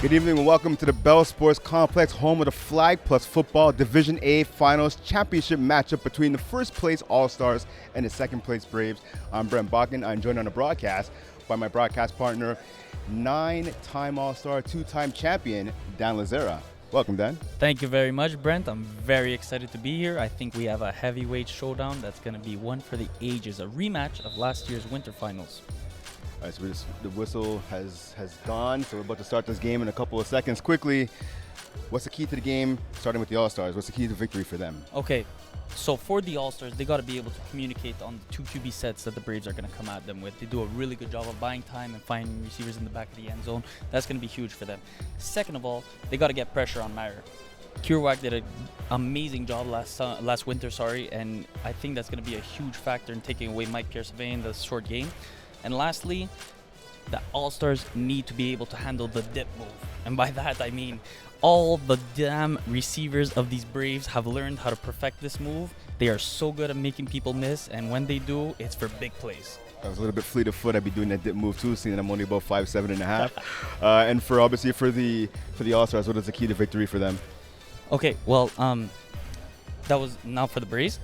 Good evening and welcome to the Bell Sports Complex, home of the Flag Plus Football Division A Finals Championship matchup between the first place Allstars and the second place Braves. I'm Brent Bodkin. I'm joined on the broadcast by my broadcast partner, 9-time All-Star, 2-time champion, Dan Lazzara. Welcome, Dan. Thank you very much, Brent. I'm very excited to be here. I think we have a heavyweight showdown that's going to be one for the ages, a rematch of last year's winter finals. All right, so the whistle has gone, so we're about to start this game in a couple of seconds. Quickly, what's the key to the game, starting with the All-Stars? What's the key to victory for them? Okay, so for the All-Stars, they got to be able to communicate on the two QB sets that the Braves are going to come at them with. They do a really good job of buying time and finding receivers in the back of the end zone. That's going to be huge for them. Second of all, they got to get pressure on Meyer. Kierwak did an amazing job last winter, and I think that's going to be a huge factor in taking away Mike Pierce-Vay in the short game. And lastly, the All-Stars need to be able to handle the dip move. And by that, I mean all the damn receivers of these Braves have learned how to perfect this move. They are so good at making people miss, and when they do, it's for big plays. I was a little bit fleet of foot. I'd be doing that dip move too, seeing I'm only about 5'7.5". And for the All-Stars, what is the key to victory for them? Okay, well, that was now for the Braves.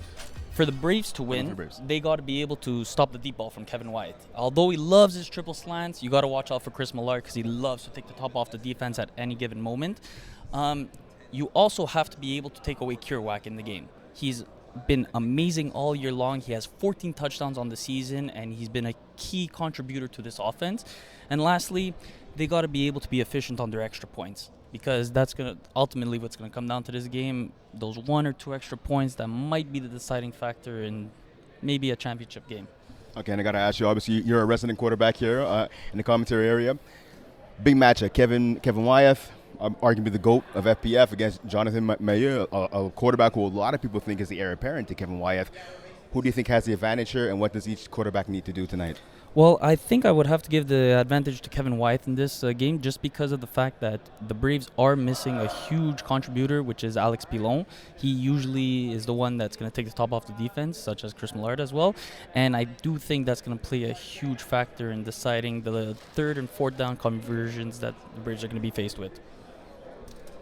For the Braves to win, they got to be able to stop the deep ball from Kevin Wyatt. Although he loves his triple slants, you got to watch out for Chris Millard because he loves to take the top off the defense at any given moment. You also have to be able to take away Kierwak in the game. He's been amazing all year long. He has 14 touchdowns on the season, and he's been a key contributor to this offense. And lastly, they got to be able to be efficient on their extra points, because that's going to ultimately what's going to come down to this game. Those 1 or 2 extra points that might be the deciding factor in maybe a championship game. Okay, and I got to ask you, obviously you're a resident quarterback here in the commentary area. Big matchup, Kevin Wyeth, arguably the GOAT of FPF, against Jonathan Mayer, a quarterback who a lot of people think is the heir apparent to Kevin Wyeth. Who do you think has the advantage here, and what does each quarterback need to do tonight? Well, I think I would have to give the advantage to Kevin Wyeth in this game, just because of the fact that the Braves are missing a huge contributor, which is Alex Pilon. He usually is the one that's going to take the top off the defense, such as Chris Millard as well. And I do think that's going to play a huge factor in deciding the third and fourth down conversions that the Braves are going to be faced with.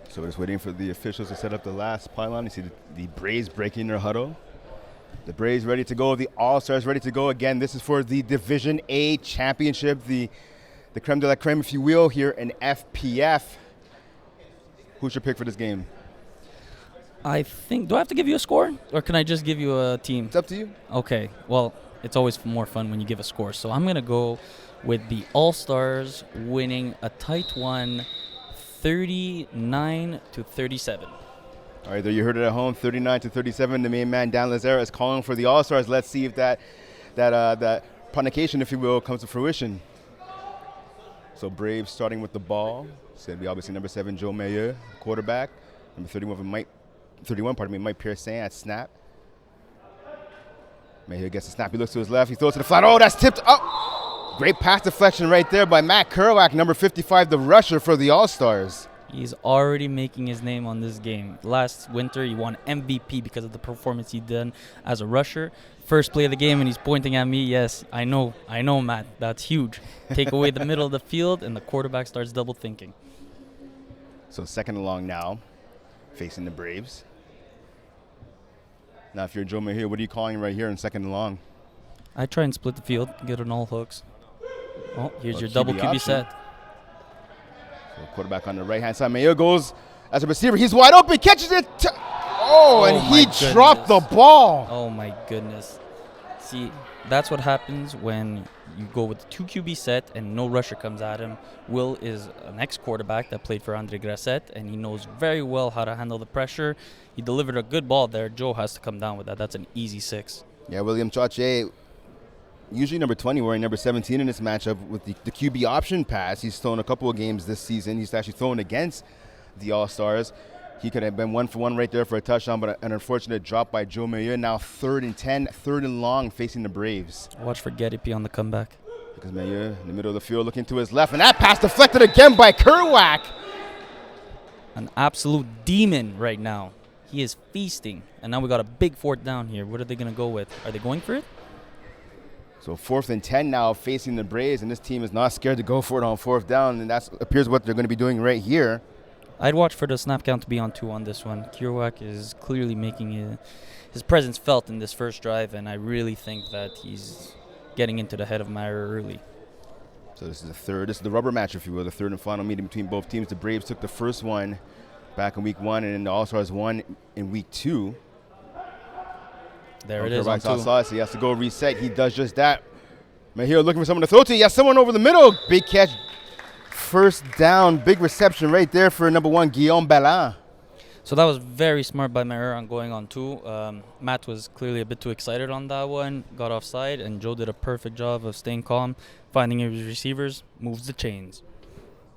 So we're just waiting for the officials to set up the last pylon. You see the Braves breaking their huddle. The Braves ready to go. The All-Stars ready to go. Again, this is for the Division A Championship, the creme de la creme, if you will, here in FPF. Who's your pick for this game? I think, do I have to give you a score, or can I just give you a team? It's up to you. Okay, well, it's always more fun when you give a score. So I'm going to go with the All-Stars winning a tight one, 39-37. All right, there you heard it at home, 39-37. The main man, Dan Lazzara, is calling for the All-Stars. Let's see if that provocation, if you will, comes to fruition. So Braves starting with the ball. It's going to be obviously number 7, Joe Mayer, quarterback. Number 31, Mike Pierce at snap. Mayer gets the snap. He looks to his left. He throws to the flat. Oh, that's tipped up. Great pass deflection right there by Matt Kierwak, number 55, the rusher for the All-Stars. He's already making his name on this game. Last winter, he won MVP because of the performance he did as a rusher. First play of the game, and he's pointing at me. Yes, I know, Matt. That's huge. Take away the middle of the field, and the quarterback starts double thinking. So second and long now, facing the Braves. Now, if you're Joe Maher, what are you calling right here in second and long? I try and split the field, get on all hooks. Oh, here's your double QB set. So quarterback on the right-hand side. Mayer goes as a receiver. He's wide open. Catches it. And he dropped the ball. Oh, my goodness. See, that's what happens when you go with the 2 QB set and no rusher comes at him. Will is an ex-quarterback that played for Andre Grasset, and he knows very well how to handle the pressure. He delivered a good ball there. Joe has to come down with that. That's an easy 6. Yeah, William Chache, usually number 20, wearing number 17 in this matchup with the QB option pass. He's thrown a couple of games this season. He's actually thrown against the All-Stars. He could have been 1-for-1 right there for a touchdown, but an unfortunate drop by Joe Mayer. Now 3rd and 10, 3rd and long, facing the Braves. Watch for Gedipi on the comeback. Because Mayer in the middle of the field looking to his left, and that pass deflected again by Kierwak. An absolute demon right now. He is feasting, and now we got a big 4th down here. What are they going to go with? Are they going for it? So 4th and 10 now facing the Braves, and this team is not scared to go for it on 4th down, and that appears what they're going to be doing right here. I'd watch for the snap count to be on 2 on this one. Kirouac is clearly making his presence felt in this first drive, and I really think that he's getting into the head of Maher early. So this is the rubber match, if you will, the 3rd and final meeting between both teams. The Braves took the first one back in week 1, and then the All-Stars won in week 2. There it is on 2. Outside, so he has to go reset. He does just that. Mahir looking for someone to throw to. He has someone over the middle. Big catch. First down. Big reception right there for number 1, Guillaume Bellin. So that was very smart by Maher on going on 2. Matt was clearly a bit too excited on that one. Got offside, and Joe did a perfect job of staying calm, finding his receivers, moves the chains.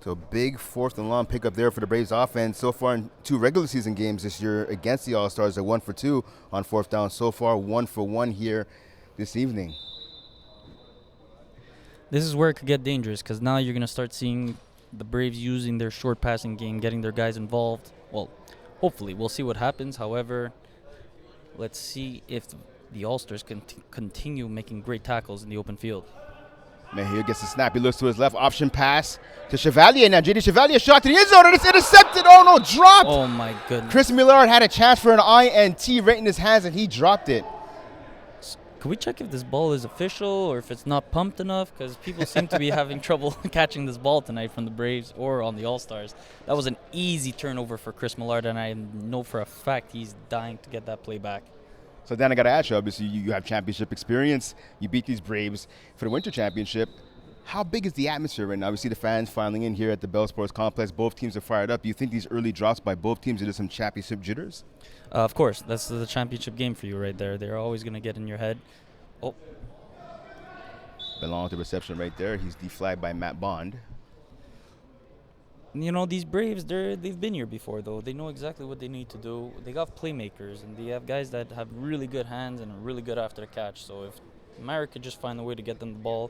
So big 4th and long pickup there for the Braves offense. So far in 2 regular season games this year against the All-Stars, they're 1 for 2 on 4th down. So far 1 for 1 here this evening. This is where it could get dangerous, because now you're going to start seeing the Braves using their short passing game, getting their guys involved. Well, hopefully. We'll see what happens. However, let's see if the Allstars can continue making great tackles in the open field. Mahir gets the snap. He looks to his left. Option pass to Chevalier. Now J.D. Chevalier shot to the end zone, and it's intercepted. Oh, no, dropped. Oh, my goodness. Chris Millard had a chance for an INT right in his hands, and he dropped it. Can we check if this ball is official or if it's not pumped enough? Because people seem to be having trouble catching this ball tonight from the Braves or on the All-Stars. That was an easy turnover for Chris Millard, and I know for a fact he's dying to get that play back. So then I got to ask you, obviously you have championship experience. You beat these Braves for the Winter Championship. How big is the atmosphere right now? Obviously the fans filing in here at the Bell Sports Complex. Both teams are fired up. Do you think these early drops by both teams are just some championship jitters? Of course. That's the championship game for you right there. They're always going to get in your head. Oh. Belong to reception right there. He's deflagged by Matt Bond. You know, these Braves, they've been here before, though. They know exactly what they need to do. They got playmakers, and they have guys that have really good hands and are really good after the catch. So if Maher could just find a way to get them the ball,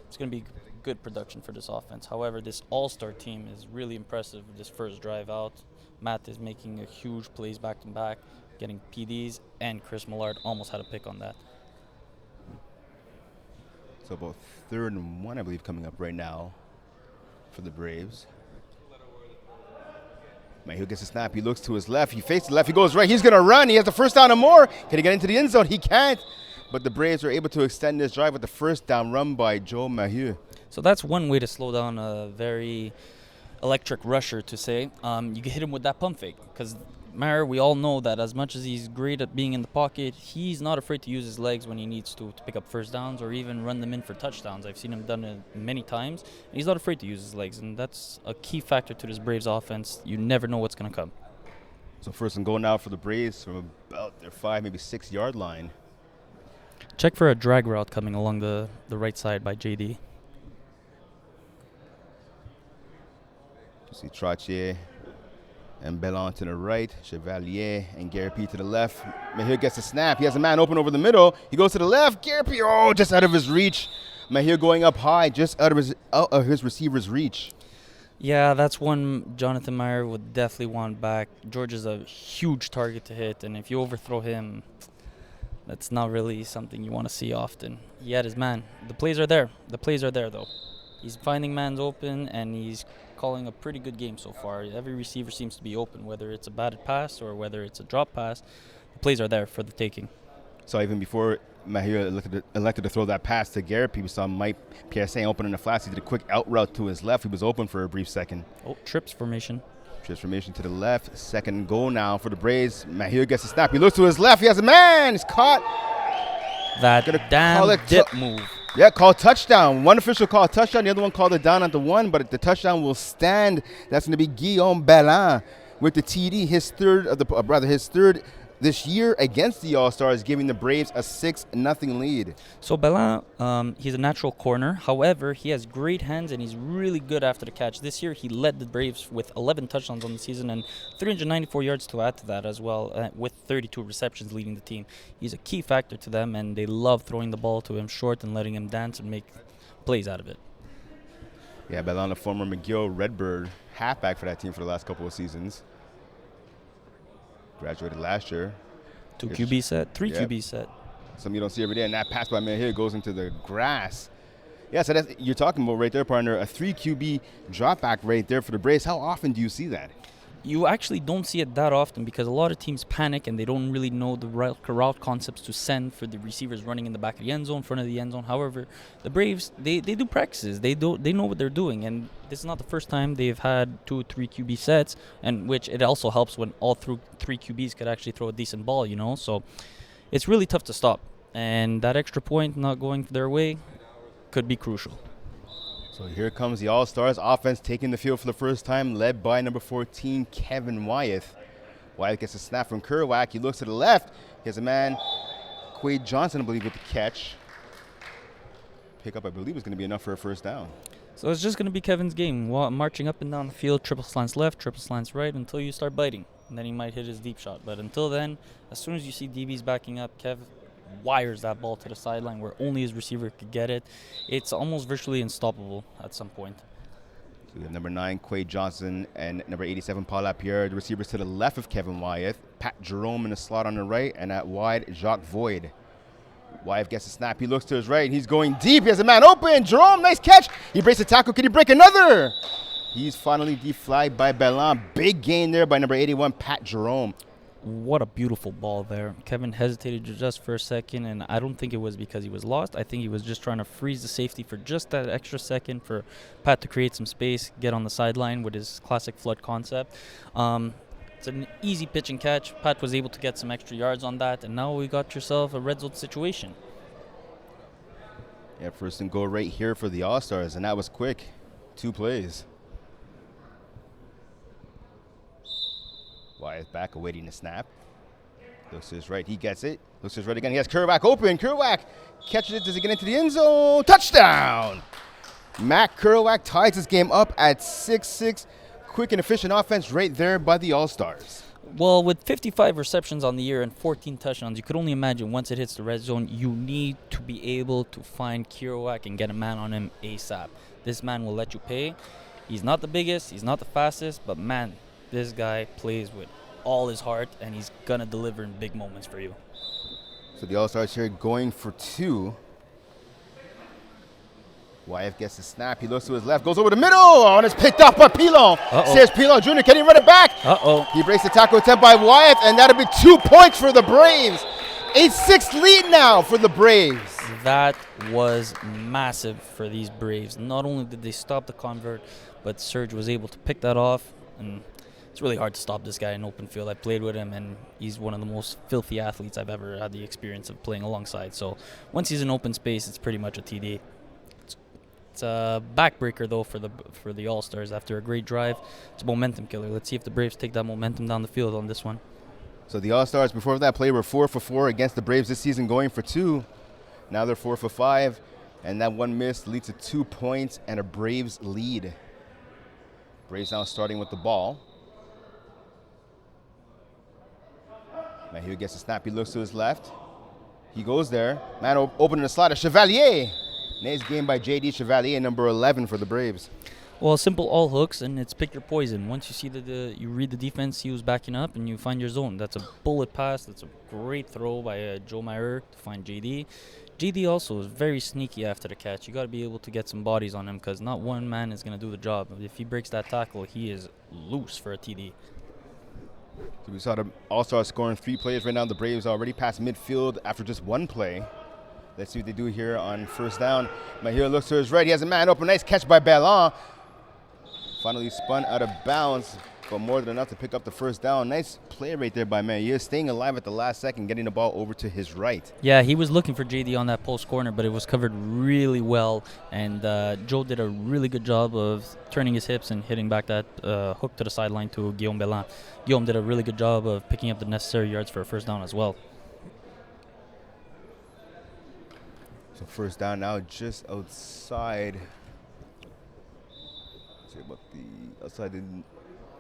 it's going to be good production for this offense. However, this all-star team is really impressive this first drive out. Matt is making a huge plays back-to-back, getting PDs, and Chris Millard almost had a pick on that. So about 3rd and 1, I believe, coming up right now for the Braves. Mahir gets a snap. He looks to his left. He faces the left. He goes right. He's going to run. He has the first down and more. Can he get into the end zone? He can't. But the Braves are able to extend this drive with the first down run by Joe Mahir. So that's one way to slow down a very electric rusher, to say. You can hit him with that pump fake, because Maher, we all know that as much as he's great at being in the pocket, he's not afraid to use his legs when he needs to pick up first downs or even run them in for touchdowns. I've seen him done it many times, and he's not afraid to use his legs, and that's a key factor to this Braves offense. You never know what's going to come. So 1st and goal now for the Braves from about their 5, maybe 6-yard line. Check for a drag route coming along the right side by JD. You see Trottier and Bellon to the right, Chevalier and Garapi to the left. Mahir gets a snap. He has a man open over the middle. He goes to the left. Garapi, just out of his reach. Mahir going up high, just out of his receiver's reach. Yeah, that's one Jonathan Maher would definitely want back. George is a huge target to hit, and if you overthrow him, that's not really something you want to see often. He had his man. The plays are there. The plays are there, though. He's finding mans open, and he's calling a pretty good game so far. Every receiver seems to be open, whether it's a batted pass or whether it's a drop pass. The plays are there for the taking. So even before Mahir elected to throw that pass to Garapi, we saw Mike Pierre open in the flats. He did a quick out route to his left. He was open for a brief second. Oh, trips formation. Trips formation to the left. 2nd goal now for the Braves. Mahir gets a snap. He looks to his left. He has a man. He's caught. That damn dip move. Yeah, called touchdown. One official called touchdown. The other one called it down at the 1, but the touchdown will stand. That's going to be Guillaume Bellin with the TD, his third this year against the All-Stars, giving the Braves a 6-0 lead. So Bellin, he's a natural corner. However, he has great hands, and he's really good after the catch. This year, he led the Braves with 11 touchdowns on the season and 394 yards to add to that as well, with 32 receptions leading the team. He's a key factor to them, and they love throwing the ball to him short and letting him dance and make plays out of it. Yeah, Bellin, the former McGill Redbird halfback for that team for the last couple of seasons. Graduated last year. 2 QB set, 3 QB set. Something you don't see every day. And that pass by Mahir goes into the grass. Yeah, so that's, you're talking about right there, partner, a 3 QB drop back right there for the Braves. How often do you see that? You actually don't see it that often because a lot of teams panic and they don't really know the route concepts to send for the receivers running in the back of the end zone, front of the end zone. However, the Braves, they do practices. They know what they're doing, and this is not the first time they've had 2 or 3 QB sets, and which it also helps when all 3 QBs could actually throw a decent ball, So it's really tough to stop, and that extra point not going their way could be crucial. So here comes the All-Stars offense taking the field for the first time, led by number 14, Kevin Wyeth. Wyeth gets a snap from Kerouac. He looks to the left. He has a man, Quade Johnson, I believe, with the catch. Pickup, I believe, is going to be enough for a first down. So it's just going to be Kevin's game, marching up and down the field, triple slants left, triple slants right, until you start biting. And then he might hit his deep shot. But until then, as soon as you see DBs backing up, Kev wires that ball to the sideline where only his receiver could get it. It's almost virtually unstoppable at some point. So we have number 9, Quade Johnson, and number 87, Paul Lapierre. The receivers to the left of Kevin Wyeth. Pat Jerome in the slot on the right, and at wide, Jacques Void. Wyeth gets a snap. He looks to his right. He's going deep. He has a man open. Jerome, nice catch. He breaks the tackle. Can he break another? He's finally deflagged by Bellin. Big gain there by number 81, Pat Jerome. What a beautiful ball there. Kevin hesitated just for a second, and I don't think it was because he was lost. I think he was just trying to freeze the safety for just that extra second for Pat to create some space, get on the sideline with his classic flood concept. It's an easy pitch and catch. Pat was able to get some extra yards on that, and now we got yourself a red zone situation. Yeah, first and goal right here for the All-Stars, and that was quick. 2 plays. Wyeth back, awaiting the snap. Looks to his right, he gets it. Looks to his right again, he has Kerouac open. Kerouac catches it, does he get into the end zone? Touchdown! Matt Kerouac ties this game up at 6-6. Quick and efficient offense right there by the All-Stars. Well, with 55 receptions on the year and 14 touchdowns, you could only imagine once it hits the red zone, you need to be able to find Kerouac and get a man on him ASAP. This man will let you pay. He's not the biggest, he's not the fastest, but man, this guy plays with all his heart, and he's going to deliver in big moments for you. So the All-Stars here going for 2. Wyeth gets the snap. He looks to his left, goes over the middle. Oh, and it's picked up by Pilon. Says Pilon Jr. Can he run it back? He breaks the tackle attempt by Wyeth, and that'll be 2 points for the Braves. 8-6 lead now for the Braves. That was massive for these Braves. Not only did they stop the convert, but Serge was able to pick that off, and it's really hard to stop this guy in open field. I played with him, and he's one of the most filthy athletes I've ever had the experience of playing alongside. So once he's in open space, it's pretty much a TD. It's a backbreaker, though, for the All-Stars. After a great drive, it's a momentum killer. Let's see if the Braves take that momentum down the field on this one. So the All-Stars, before that play, were 4 for 4 against the Braves this season, going for 2. Now they're 4 for 5, and that one miss leads to 2 points and a Braves lead. Braves now starting with the ball. Now here he gets a snap. He looks to his left. He goes there. Man opening the slot. Chevalier. Nice game by J.D. Chevalier, number 11 for the Braves. Well, simple all hooks, and it's pick your poison. Once you see you read the defense, he was backing up, and you find your zone. That's a bullet pass. That's a great throw by Joe Meyer to find J.D. J.D. also is very sneaky after the catch. You got to be able to get some bodies on him because not one man is going to do the job. If he breaks that tackle, he is loose for a TD. So we saw the All-Stars scoring 3 plays right now. The Braves already past midfield after just 1 play. Let's see what they do here on first down. Mahir looks to his right. He has a man open. Nice catch by Bellin. Finally spun out of bounds, but more than enough to pick up the first down. Nice play right there by Mahir, staying alive at the last second, getting the ball over to his right. Yeah, he was looking for JD on that post corner, but it was covered really well, and Joe did a really good job of turning his hips and hitting back that hook to the sideline to Guillaume Bellin. Guillaume did a really good job of picking up the necessary yards for a first down as well. So first down now just outside. About the outside the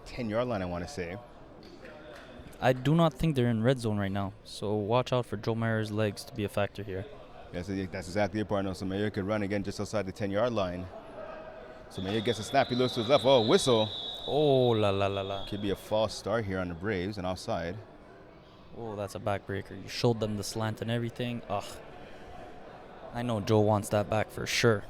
10-yard line, I want to say. I do not think they're in red zone right now, so watch out for Joe Meyer's legs to be a factor here. Yeah, so that's exactly it, partner. So Meyer could run again just outside the 10-yard line. So Meyer gets a snap. He looks to his left. Oh, whistle. Oh, la la la la. Could be a false start here on the Braves and offside. Oh, that's a backbreaker. You showed them the slant and everything. Ugh. I know Joe wants that back for sure.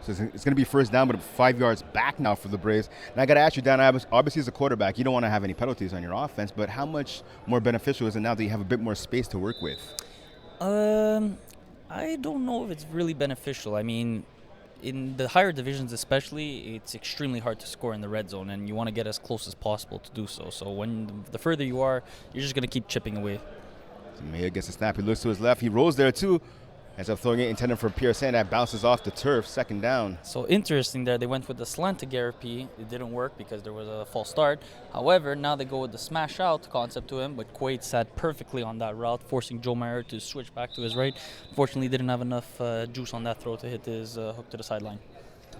So it's going to be first down, but 5 yards back now for the Braves. And I got to ask you, Dan, obviously as a quarterback, you don't want to have any penalties on your offense, but how much more beneficial is it now that you have a bit more space to work with? I don't know if it's really beneficial. I mean, in the higher divisions especially, it's extremely hard to score in the red zone, and you want to get as close as possible to do so. So when the further you are, you're just going to keep chipping away. So Mayer gets a snap. He looks to his left. He rolls there, too. Ends up throwing it intended for Pierre-Saint. That bounces off the turf. Second down. So interesting there. They went with the slant to Garapi. It didn't work because there was a false start. However, now they go with the smash out concept to him, but Quaid sat perfectly on that route, forcing Joe Mayer to switch back to his right. Fortunately, didn't have enough juice on that throw to hit his hook to the sideline.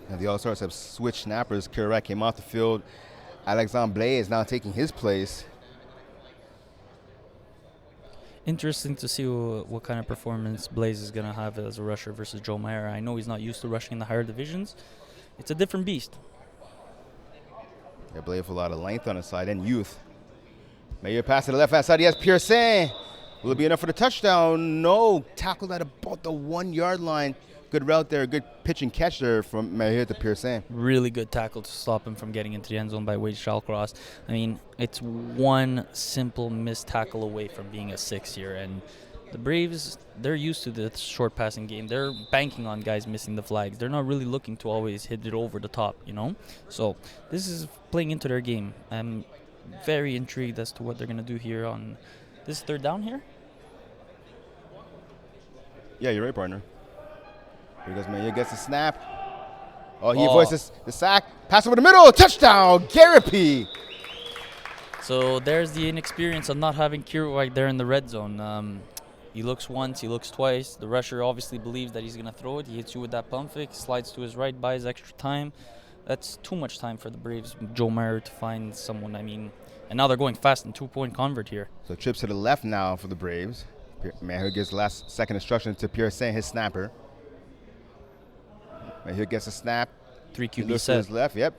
Now the All-Stars have switched snappers. Quebec came off the field. Alexandre Blais is now taking his place. Interesting to see what kind of performance Blaze is going to have as a rusher versus Joe Mayer. I know he's not used to rushing in the higher divisions. It's a different beast. Yeah, Blais with a lot of length on his side and youth. Mayer pass to the left-hand side. He has Pierre-Saint. Will it be enough for the touchdown? No. Tackled at about the 1 yard line. Good route there. Good pitch and catch there from Mayer to Pierre-Saint. Really good tackle to stop him from getting into the end zone by Wade Shallcross. I mean, it's one simple missed tackle away from being a 6 here. And the Braves, they're used to the short passing game. They're banking on guys missing the flags. They're not really looking to always hit it over the top, you know? So this is playing into their game. I'm very intrigued as to what they're going to do here on this third down here. Yeah, you're right, partner. Here goes Mayer, gets the snap. Oh, he avoids the sack. Pass over the middle. Touchdown, Garapi. So there's the inexperience of not having Kiruak there in the red zone. He looks once, he looks twice. The rusher obviously believes that he's going to throw it. He hits you with that pump fake, slides to his right, buys extra time. That's too much time for the Braves, Joe Mayer, to find someone. I mean, and now they're going fast and 2-point convert here. So trips to the left now for the Braves. Mayer gives last second instruction to Pierre-Saint, his snapper. Mayer gets a snap. 3 QB looks set. to his left, yep.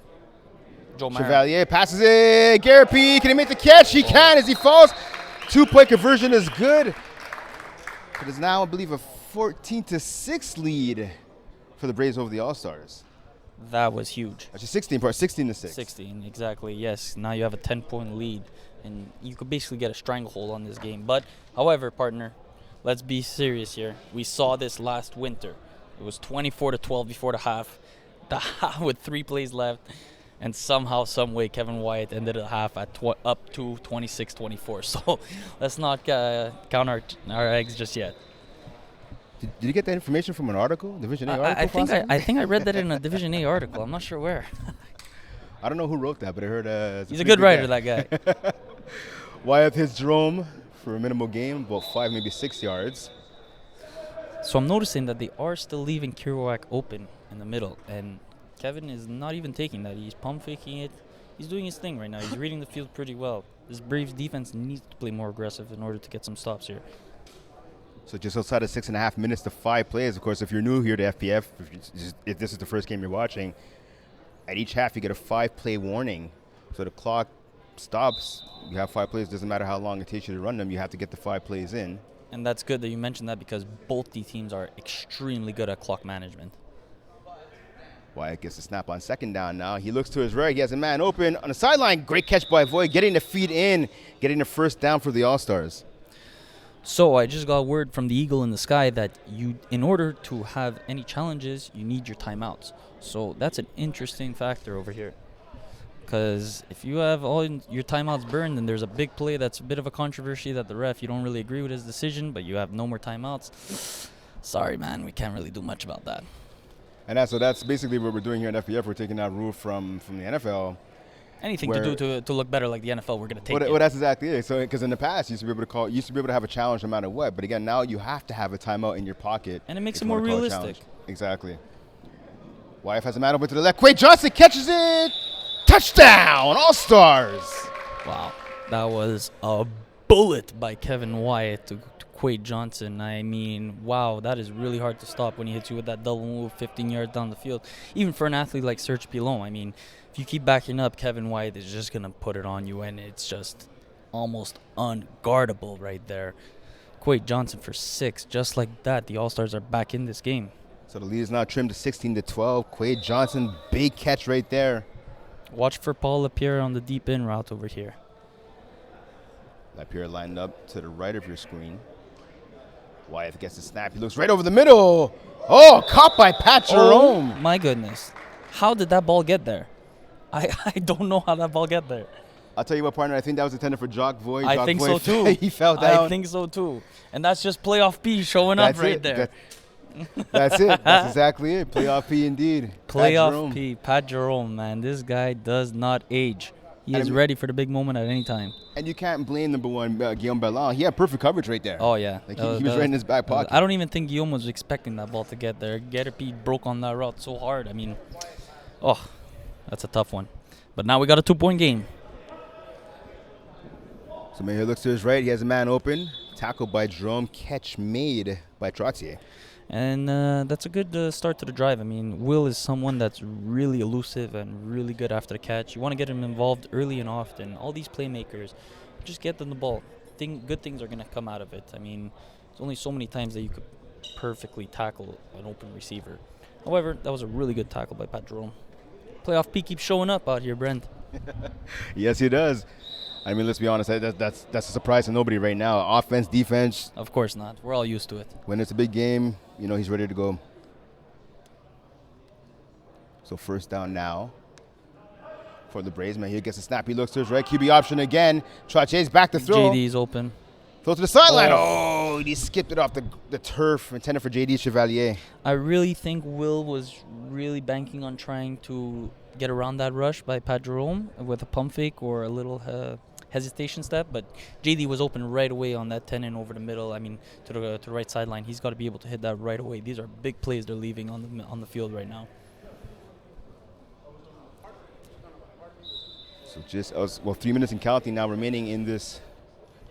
Joe Mayer. Chevalier passes it. Garapi, can he make the catch? He can as he falls. 2-point conversion is good. It is now, I believe, a 14-6 lead for the Braves over the All-Stars. That was huge. Actually, 16 to 6. 16, exactly, yes. Now you have a 10-point lead, and you could basically get a stranglehold on this game. But, however, partner, let's be serious here. We saw this last winter. It was 24-12 before the half. The half with 3 plays left, and somehow, some way, Kevin Wyatt ended the half at up to 26-24. So let's not count our eggs just yet. Did you get that information from an article, Division A article? I think I read that in a Division A article. I'm not sure where. I don't know who wrote that, but I heard he's a good writer, that guy. Wyatt hits Jerome for a minimal gain, about 5, maybe 6 yards. So I'm noticing that they are still leaving Kiruak open in the middle, and Kevin is not even taking that. He's pump faking it. He's doing his thing right now. He's reading the field pretty well. This Braves defense needs to play more aggressive in order to get some stops here. So just outside of 6.5 minutes to 5 plays. Of course, if you're new here to FPF, if this is the first game you're watching, at each half you get a 5-play warning. So the clock stops. You have 5 plays. Doesn't matter how long it takes you to run them. You have to get the 5 plays in. And that's good that you mentioned that, because both the teams are extremely good at clock management. Wyatt gets a snap on second down now. He looks to his right. He has a man open on the sideline. Great catch by Voigt, getting the feed in, getting the first down for the All-Stars. So I just got word from the Eagle in the Sky that in order to have any challenges, you need your timeouts. So that's an interesting factor over here. Because if you have all your timeouts burned, then there's a big play that's a bit of a controversy that the ref, you don't really agree with his decision, but you have no more timeouts. Sorry, man, we can't really do much about that. And that's basically what we're doing here in FPF. We're taking that rule from the NFL. Anything to do to look better like the NFL, we're going to take it. Well, that's exactly it. So, because in the past, you used to be able to have a challenge no matter what. But again, now you have to have a timeout in your pocket. And it makes it more realistic. Exactly. Wyatt has a man over to the left. Quaid Johnson catches it. Touchdown, All-Stars. Wow, that was a bullet by Kevin Wyatt to Quade Johnson. I mean, wow, that is really hard to stop when he hits you with that double move 15 yards down the field. Even for an athlete like Serge Pilon, I mean, if you keep backing up, Kevin White is just going to put it on you, and it's just almost unguardable right there. Quade Johnson for 6. Just like that, the All-Stars are back in this game. So the lead is now trimmed to 16-12. Quade Johnson, big catch right there. Watch for Paul Lapierre on the deep in route over here. Lapierre lined up to the right of your screen. Wyeth gets the snap. He looks right over the middle. Oh, caught by Pat Jerome. Oh, my goodness. How did that ball get there? I don't know how that ball get there. I'll tell you what, partner, I think that was intended for Jock Voigt. I think so, too. He fell down. I think so, too. And that's just playoff P showing up right there. That's it. That's exactly it. Playoff P indeed. Playoff P. Pat Jerome, man. This guy does not age. He is ready for the big moment at any time. And you can't blame number one, Guillaume Bellon. He had perfect coverage right there. Oh, yeah. Like he was right in his back pocket. I don't even think Guillaume was expecting that ball to get there. P broke on that route so hard. I mean, that's a tough one. But now we got a 2-point game. So Mayhew looks to his right. He has a man open. Tackled by Jerome. Catch made by Trottier. And that's a good start to the drive. I mean, Will is someone that's really elusive and really good after the catch. You want to get him involved early and often. All these playmakers, just get them the ball. Good things are going to come out of it. I mean, there's only so many times that you could perfectly tackle an open receiver. However, that was a really good tackle by Pat Jerome. Playoff P keeps showing up out here, Brent. Yes, he does. I mean, let's be honest, that's a surprise to nobody right now. Offense, defense. Of course not. We're all used to it. When it's a big game, he's ready to go. So first down now for the Braves. Man, he gets a snap. He looks to his right. QB option again. Trottier's back to throw. JD's open. Throw to the sideline. Oh, he skipped it off the turf. Intended for JD Chevalier. I really think Will was really banking on trying to get around that rush by Pat Jerome with a pump fake or a little hesitation step, but JD was open right away on that 10 and over the middle. I mean, to the right sideline. He's got to be able to hit that right away. These are big plays they're leaving on the field right now. So just 3 minutes and counting now remaining in this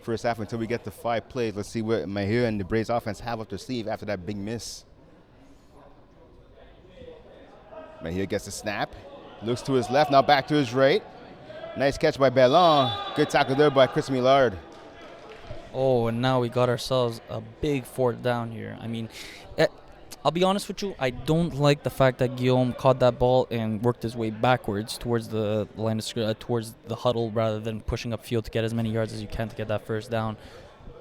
first half until we get to 5 plays. Let's see what Mayhew and the Braves offense have up their sleeve after that big miss. Mayhew gets the snap. Looks to his left, now back to his right. Nice catch by Bellon. Good tackle there by Chris Millard. Oh, and now we got ourselves a big 4th down here. I mean, I'll be honest with you, I don't like the fact that Guillaume caught that ball and worked his way backwards towards the line of towards the huddle rather than pushing upfield to get as many yards as you can to get that first down.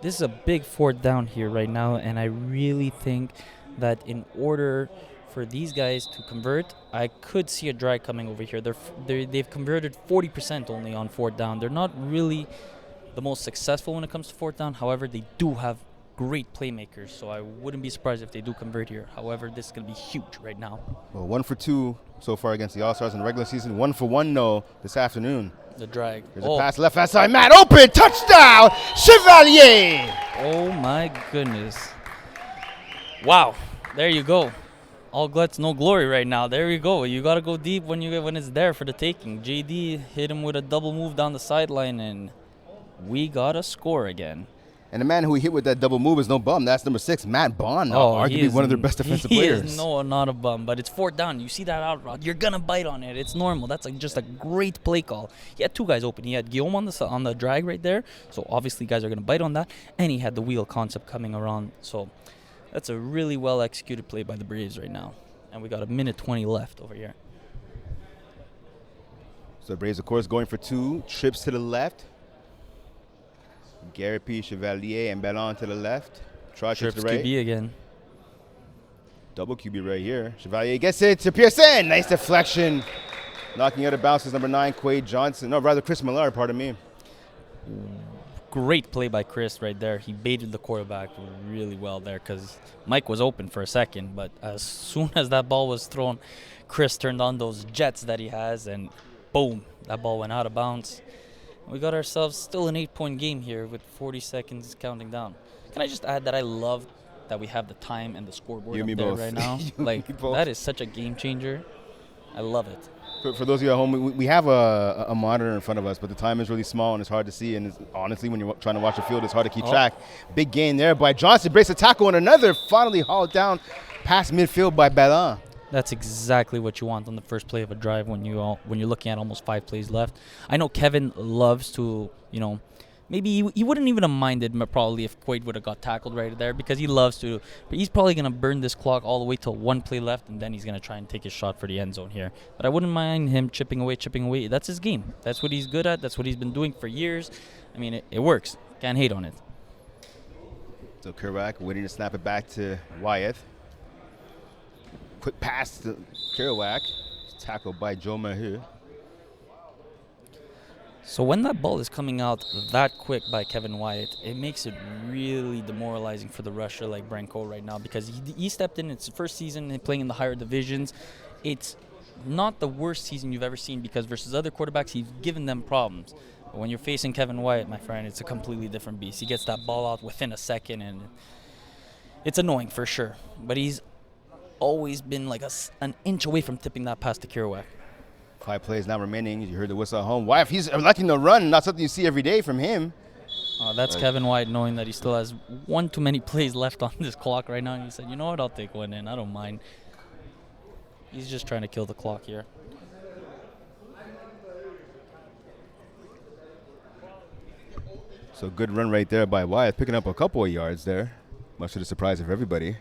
This is a big 4th down here right now, and I really think that in order for these guys to convert, I could see a drag coming over here. They've converted 40% only on 4th down. They're not really the most successful when it comes to 4th down. However, they do have great playmakers, so I wouldn't be surprised if they do convert here. However, this is going to be huge right now. Well, 1 for 2 so far against the All-Stars in the regular season. 1 for 1, no, this afternoon. The drag. There's a pass left side. Matt open. Touchdown. Chevalier. Oh, my goodness. Wow. There you go. All glitz, no glory right now. There you go. You got to go deep when it's there for the taking. JD hit him with a double move down the sideline, and we got a score again. And the man who he hit with that double move is no bum. That's number 6, Matt Bond. Arguably one of their best defensive players. He is not a bum, but it's 4th down. You see that out route, you're going to bite on it. It's normal. That's just a great play call. He had 2 guys open. He had Guillaume on the drag right there, so obviously guys are going to bite on that. And he had the wheel concept coming around, so that's a really well-executed play by the Braves right now. And we got a minute 20 left over here. So the Braves, of course, going for 2. Trips to the left. P. Chevalier and Bellon to the left. Trips to the right. QB again. Double QB right here. Chevalier gets it to Pearson. Nice deflection. Knocking out of bounds is number 9, Quade Johnson. No, rather Chris Millard, pardon me. Great play by Chris right there. He baited the quarterback really well there because Mike was open for a second, but as soon as that ball was thrown, Chris turned on those jets that he has, and boom, that ball went out of bounds. We got ourselves still an 8-point game here with 40 seconds counting down. Can I just add that I love that we have the time and the scoreboard up there right now? Like, that is such a game changer. I love it. For those of you at home, we have a monitor in front of us, but the time is really small and it's hard to see. And honestly, when you're trying to watch the field, it's hard to keep track. Big gain there by Johnson. Breaks a tackle and another finally hauled down past midfield by Bellin. That's exactly what you want on the first play of a drive when you're looking at almost 5 plays left. I know Kevin loves to, maybe he wouldn't even have minded probably if Quaid would have got tackled right there because he loves to. But he's probably going to burn this clock all the way till 1 play left, and then he's going to try and take his shot for the end zone here. But I wouldn't mind him chipping away. That's his game. That's what he's good at. That's what he's been doing for years. I mean, it works. Can't hate on it. So Kerouac waiting to snap it back to Wyeth. Quick pass to Kerouac. Tackled by Joe Mahu. So when that ball is coming out that quick by Kevin Wyatt, it makes it really demoralizing for the rusher like Branco right now because he stepped in. It's the first season playing in the higher divisions. It's not the worst season you've ever seen because versus other quarterbacks, he's given them problems. But when you're facing Kevin Wyatt, my friend, it's a completely different beast. He gets that ball out within a second, and it's annoying for sure. But he's always been like an inch away from tipping that pass to Kerouac. 5 plays now remaining. You heard the whistle at home. Wyeth, he's electing to run. Not something you see every day from him. That's Kevin Wyatt knowing that he still has 1 too many plays left on this clock right now. And he said, you know what, I'll take 1 in. I don't mind. He's just trying to kill the clock here. So good run right there by Wyeth, picking up a couple of yards there. Much to the surprise of everybody.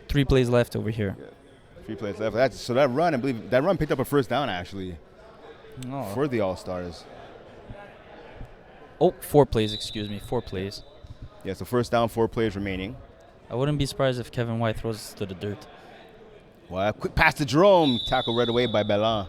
Three plays left over here. Yeah. 3 plays left. So that run, I believe, that run picked up a first down actually for the Allstars. 4 plays, excuse me. 4 plays. Yeah, so first down, 4 plays remaining. I wouldn't be surprised if Kevin White throws to the dirt. Well, quick pass to Jerome. Tackle right away by Bellin.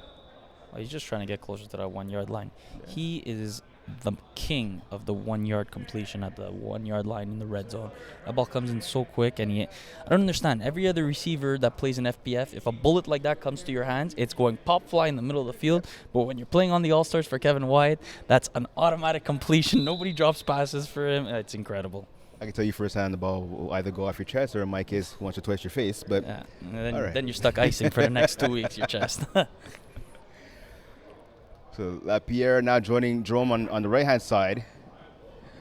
He's just trying to get closer to that 1 yard line. Yeah. He is the king of the 1 yard completion at the 1 yard line in the red zone. That ball comes in so quick, and I don't understand. Every other receiver that plays in FPF, if a bullet like that comes to your hands, it's going pop fly in the middle of the field. But when you're playing on the All-Stars for Kevin Wyatt, that's an automatic completion. Nobody drops passes for him. It's incredible. I can tell you firsthand the ball will either go off your chest or in my case once or twice your face. But yeah. Then you're stuck icing for the next 2 weeks, your chest. So Lapierre now joining Jerome on the right-hand side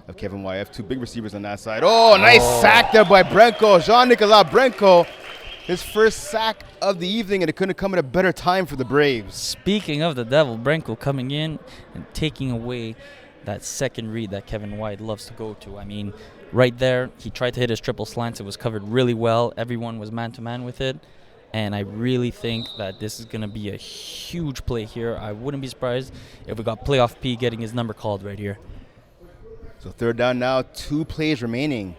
of Kevin Wyatt. 2 big receivers on that side. Nice sack there by Brenko. Jean-Nicolas Brenko. His first sack of the evening, and it couldn't come at a better time for the Braves. Speaking of the devil, Brenko coming in and taking away that second read that Kevin Wyatt loves to go to. I mean, right there, he tried to hit his triple slants. It was covered really well. Everyone was man-to-man with it. And I really think that this is going to be a huge play here. I wouldn't be surprised if we got Playoff P getting his number called right here. So third down now, 2 plays remaining.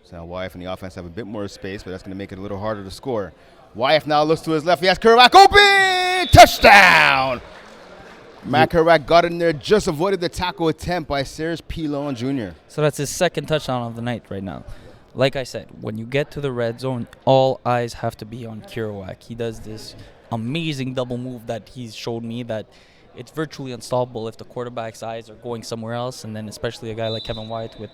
So now Wyeth and the offense have a bit more space, but that's going to make it a little harder to score. Wyeth now looks to his left. He has Kerouac open! Touchdown! Matt Kerouac got in there, just avoided the tackle attempt by Serge Pilon Jr. So that's his second touchdown of the night right now. Like I said, when you get to the red zone, all eyes have to be on Kerouac. He does this amazing double move that he's showed me that it's virtually unstoppable if the quarterback's eyes are going somewhere else, and then especially a guy like Kevin Wyatt with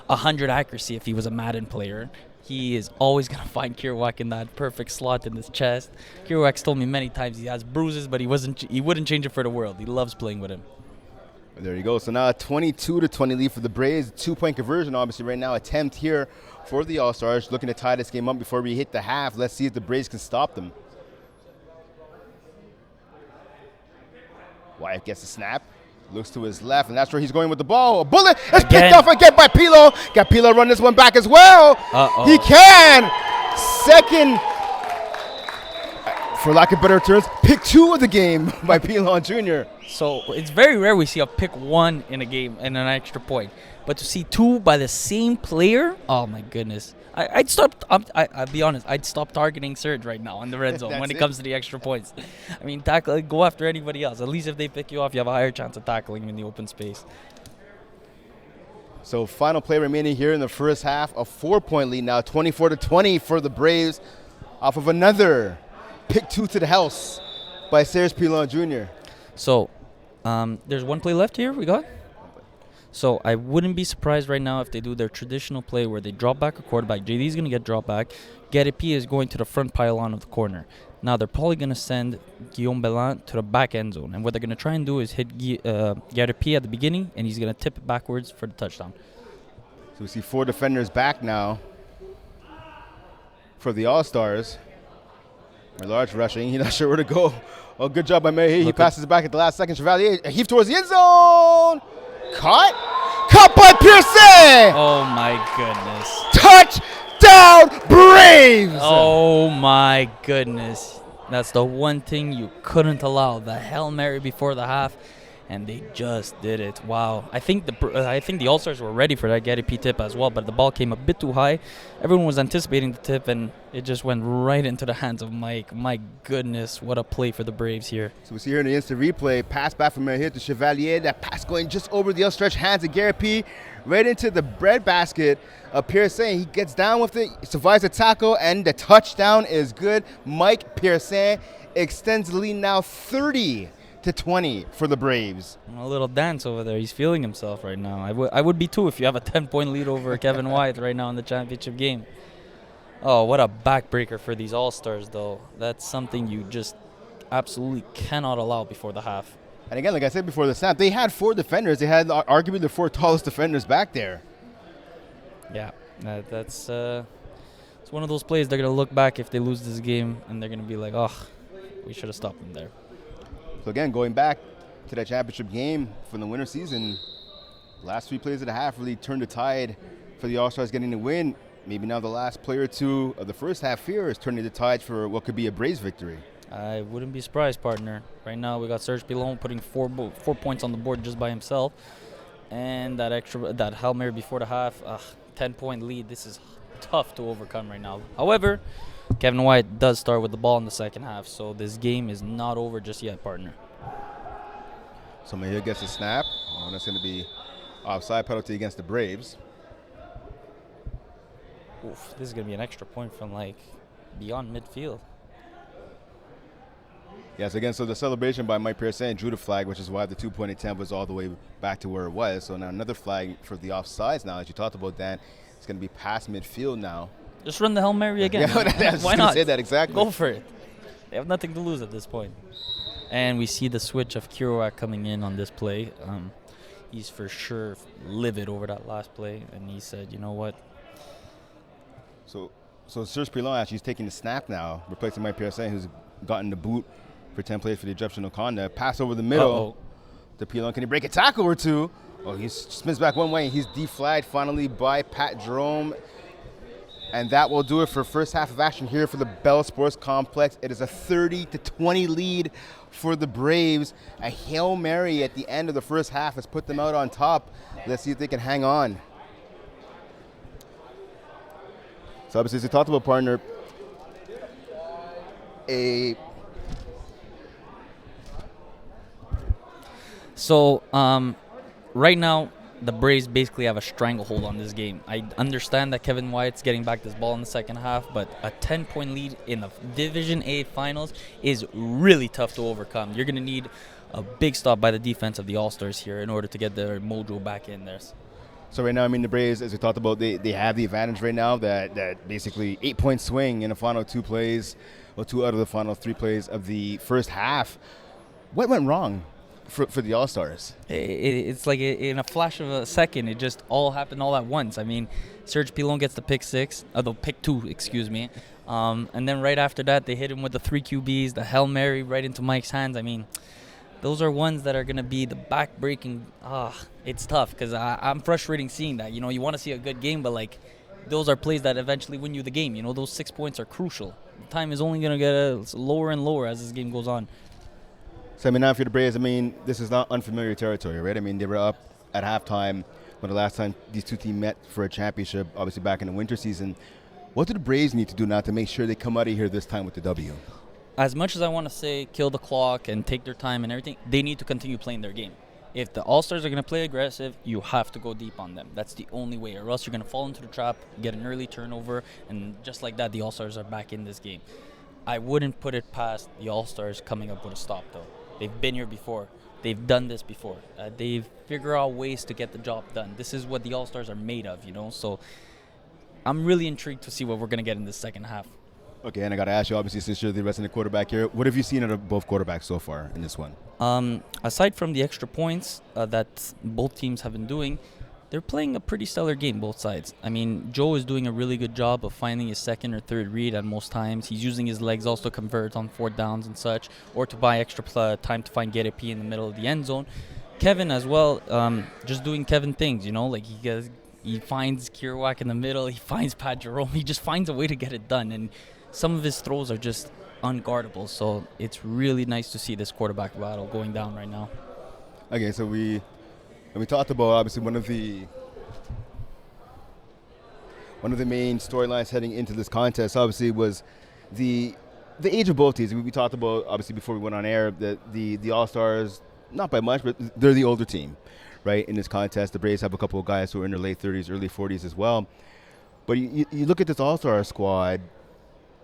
100 accuracy if he was a Madden player. He is always going to find Kerouac in that perfect slot in his chest. Kerouac's told me many times he has bruises, but he wouldn't change it for the world. He loves playing with him. There you go. So now a 22-20 lead for the Braves. 2-point conversion, obviously, right now. Attempt here for the All-Stars. Looking to tie this game up before we hit the half. Let's see if the Braves can stop them. Wyeth gets the snap. Looks to his left, and that's where he's going with the ball. A bullet is picked off again by Pilo. Got Pilo run this one back as well. He can. Second, for lack of better terms, pick 2 of the game by Pilon Jr. So it's very rare we see a pick 1 in a game and an extra point. But to see 2 by the same player, oh my goodness. I'll be honest, I'd stop targeting Serge right now in the red zone when it comes to the extra points. I mean, go after anybody else. At least if they pick you off, you have a higher chance of tackling him in the open space. So final play remaining here in the first half. A 4-point lead now, 24-20 for the Braves off of another pick 2 to the house by Serge Pilon Jr. So there's 1 play left here we got. So I wouldn't be surprised right now if they do their traditional play where they drop back a quarterback. JD's going to get dropped back. Garipi is going to the front pylon of the corner. Now they're probably going to send Guillaume Belland to the back end zone. And what they're going to try and do is hit Garipi at the beginning, and he's going to tip it backwards for the touchdown. So we see 4 defenders back now for the Allstars. Large rushing. He's not sure where to go. Oh, good job by Mayhew. He passes it back at the last second. Chevalier, a heave towards the end zone. Caught by Pearson. Oh, my goodness. Touchdown, Braves. Oh, my goodness. That's the one thing you couldn't allow. The Hail Mary before the half. And they just did it. Wow. I think the Allstars were ready for that Garipi tip as well, but the ball came a bit too high. Everyone was anticipating the tip, and it just went right into the hands of Mike. My goodness, what a play for the Braves here. So we see here in the instant replay, pass back from here to Chevalier. That pass going just over the outstretched hands of Garipi, right into the bread basket of Pearson. He gets down with it, survives the tackle, and the touchdown is good. Mike Pearson extends the lead now 30-20 for the Braves. A little dance over there. He's feeling himself right now. I would be too if you have a 10-point lead over Kevin White right now in the championship game. Oh, what a backbreaker for these All-Stars, though. That's something you just absolutely cannot allow before the half. And again, like I said before the snap, they had 4 defenders. They had arguably the 4 tallest defenders back there. Yeah, that's it's one of those plays they're going to look back if they lose this game, and they're going to be like, oh, we should have stopped them there. So again, going back to that championship game from the winter season, last 3 plays of the half really turned the tide for the All-Stars getting the win. Maybe now the last play or 2 of the first half here is turning the tide for what could be a Braves victory. I wouldn't be surprised, partner. Right now we got Serge Pilon putting 4 points on the board just by himself. And that Hail Mary before the half, 10-point lead. This is tough to overcome right now. However, Kevin White does start with the ball in the second half, so this game is not over just yet, partner. So Mayhew gets a snap. That's going to be offside penalty against the Braves. Oof, this is going to be an extra point from, beyond midfield. Yes, again, so the celebration by Mike Pearson drew the flag, which is why the 2-point attempt was all the way back to where it was. So now another flag for the offsides now, as you talked about, Dan. It's going to be past midfield now. Just run the Hail Mary again. Yeah, why not? Say that exactly. Go for it. They have nothing to lose at this point. And we see the switch of Kerouac coming in on this play. He's for sure livid over that last play, and he said, you know what? So Serge Pilon actually is taking the snap now, replacing Mike Pearson, who's gotten the boot for 10 plays for the Egyptian Oconda. Pass over the middle to Pilon. Can he break a tackle or 2? Oh, he spins back one way. He's deflagged finally by Pat Jerome. And that will do it for first half of action here for the Bell Sports Complex. It is a 30-20 lead for the Braves. A Hail Mary at the end of the first half has put them out on top. Let's see if they can hang on. So obviously, as we talked about, partner, right now, the Braves basically have a stranglehold on this game. I understand that Kevin White's getting back this ball in the second half, but a 10-point lead in the Division A finals is really tough to overcome. You're going to need a big stop by the defense of the All-Stars here in order to get their mojo back in there. So right now, the Braves, as we talked about, they have the advantage right now that basically 8-point swing in the final 2 plays, or 2 out of the final 3 plays of the first half. What went wrong for the All-Stars? It's like in a flash of a second, it just all happened all at once. I mean, Serge Pilon gets the pick 2, excuse me. And then right after that, they hit him with the 3 QBs, the Hail Mary right into Mike's hands. I mean, those are ones that are going to be the back-breaking. It's tough because I'm frustrating seeing that. You know, you want to see a good game, but, those are plays that eventually win you the game. You know, those 6 points are crucial. The time is only going to get lower and lower as this game goes on. So, now for the Braves, this is not unfamiliar territory, right? They were up at halftime when the last time these 2 teams met for a championship, obviously back in the winter season. What do the Braves need to do now to make sure they come out of here this time with the W? As much as I want to say kill the clock and take their time and everything, they need to continue playing their game. If the All-Stars are going to play aggressive, you have to go deep on them. That's the only way, or else you're going to fall into the trap, get an early turnover, and just like that, the All-Stars are back in this game. I wouldn't put it past the All-Stars coming up with a stop, though. They've been here before. They've done this before. They've figured out ways to get the job done. This is what the All-Stars are made of, So I'm really intrigued to see what we're going to get in the second half. Okay, and I got to ask you, obviously, since you're the resident quarterback here, what have you seen out of both quarterbacks so far in this one? Aside from the extra points that both teams have been doing, they're playing a pretty stellar game, both sides. I mean, Joe is doing a really good job of finding his second or third read at most times. He's using his legs also to convert on fourth downs and such, or to buy extra time to find Gerepi in the middle of the end zone. Kevin as well, just doing Kevin things, like he finds Kirouac in the middle, he finds Pat Jerome, he just finds a way to get it done, and some of his throws are just unguardable. So it's really nice to see this quarterback battle going down right now. Okay, so we talked about, obviously, one of the main storylines heading into this contest, obviously, was the age of both teams. We talked about, obviously, before we went on air, that the All-Stars, not by much, but they're the older team, right, in this contest. The Braves have a couple of guys who are in their late 30s, early 40s as well. But you look at this All-Star squad,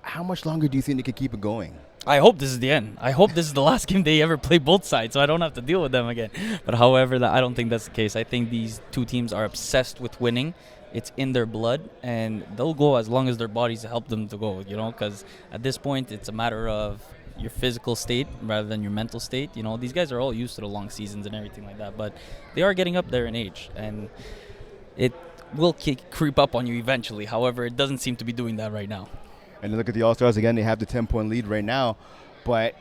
how much longer do you think they could keep it going? I hope this is the end. I hope this is the last game they ever play both sides, so I don't have to deal with them again. But however, I don't think that's the case. I think these two teams are obsessed with winning. It's in their blood, and they'll go as long as their bodies help them to go, because at this point, it's a matter of your physical state rather than your mental state. These guys are all used to the long seasons and everything like that, but they are getting up there in age, and it will creep up on you eventually. However, it doesn't seem to be doing that right now. And look at the All-Stars again. They have the 10-point lead right now, but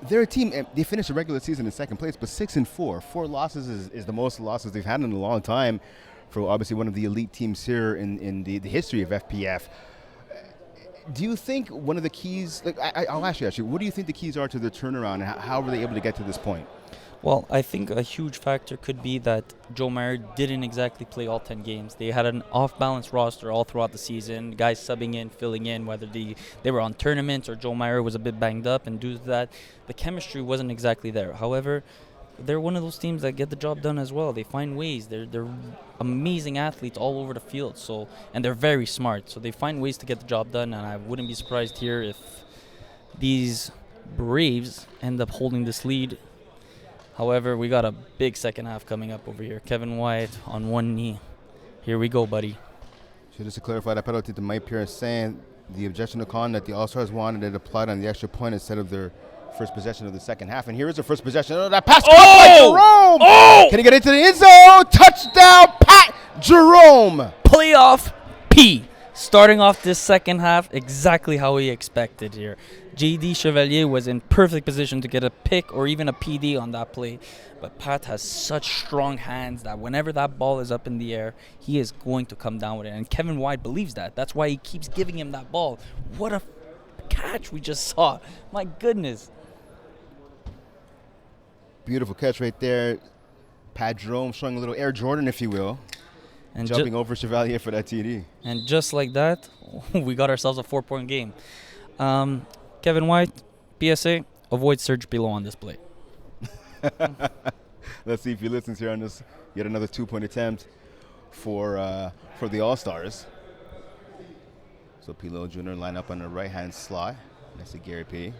they're a team. They finished the regular season in second place, but 6-4. 4 losses is the most losses they've had in a long time for obviously one of the elite teams here in the history of FPF. Do you think one of the keys? I'll ask you actually. What do you think the keys are to the turnaround, and how were they able to get to this point? Well, I think a huge factor could be that Joe Meyer didn't exactly play all 10 games. They had an off-balance roster all throughout the season, guys subbing in, filling in, whether they were on tournaments or Joe Meyer was a bit banged up, and due to that, the chemistry wasn't exactly there. However, they're one of those teams that get the job done as well. They find ways. They're amazing athletes all over the field, and they're very smart. So they find ways to get the job done, and I wouldn't be surprised here if these Braves end up holding this lead. However, we got a big second half coming up over here. Kevin White on one knee. Here we go, buddy. So just to clarify, that penalty to Mike Pierce saying the objection to Con that the All-Stars wanted it applied on the extra point instead of their first possession of the second half. And here is the first possession. Oh, that pass caught by Jerome. Oh! Can he get into the end zone? Touchdown, Pat Jerome. Playoff P. Starting off this second half exactly how we expected here. J.D. Chevalier was in perfect position to get a pick or even a PD on that play. But Pat has such strong hands that whenever that ball is up in the air, he is going to come down with it. And Kevin White believes that. That's why he keeps giving him that ball. What a catch we just saw. My goodness. Beautiful catch right there. Pat Jerome showing a little Air Jordan, if you will. And jumping over Chevalier for that TD. And just like that, we got ourselves a 4-point game. Kevin White, PSA, avoid Serge Pilon on this play. Let's see if he listens here on this. Yet another 2-point attempt for the All-Stars. So Pilon Jr. line up on the right-hand slot. Next to Gary P.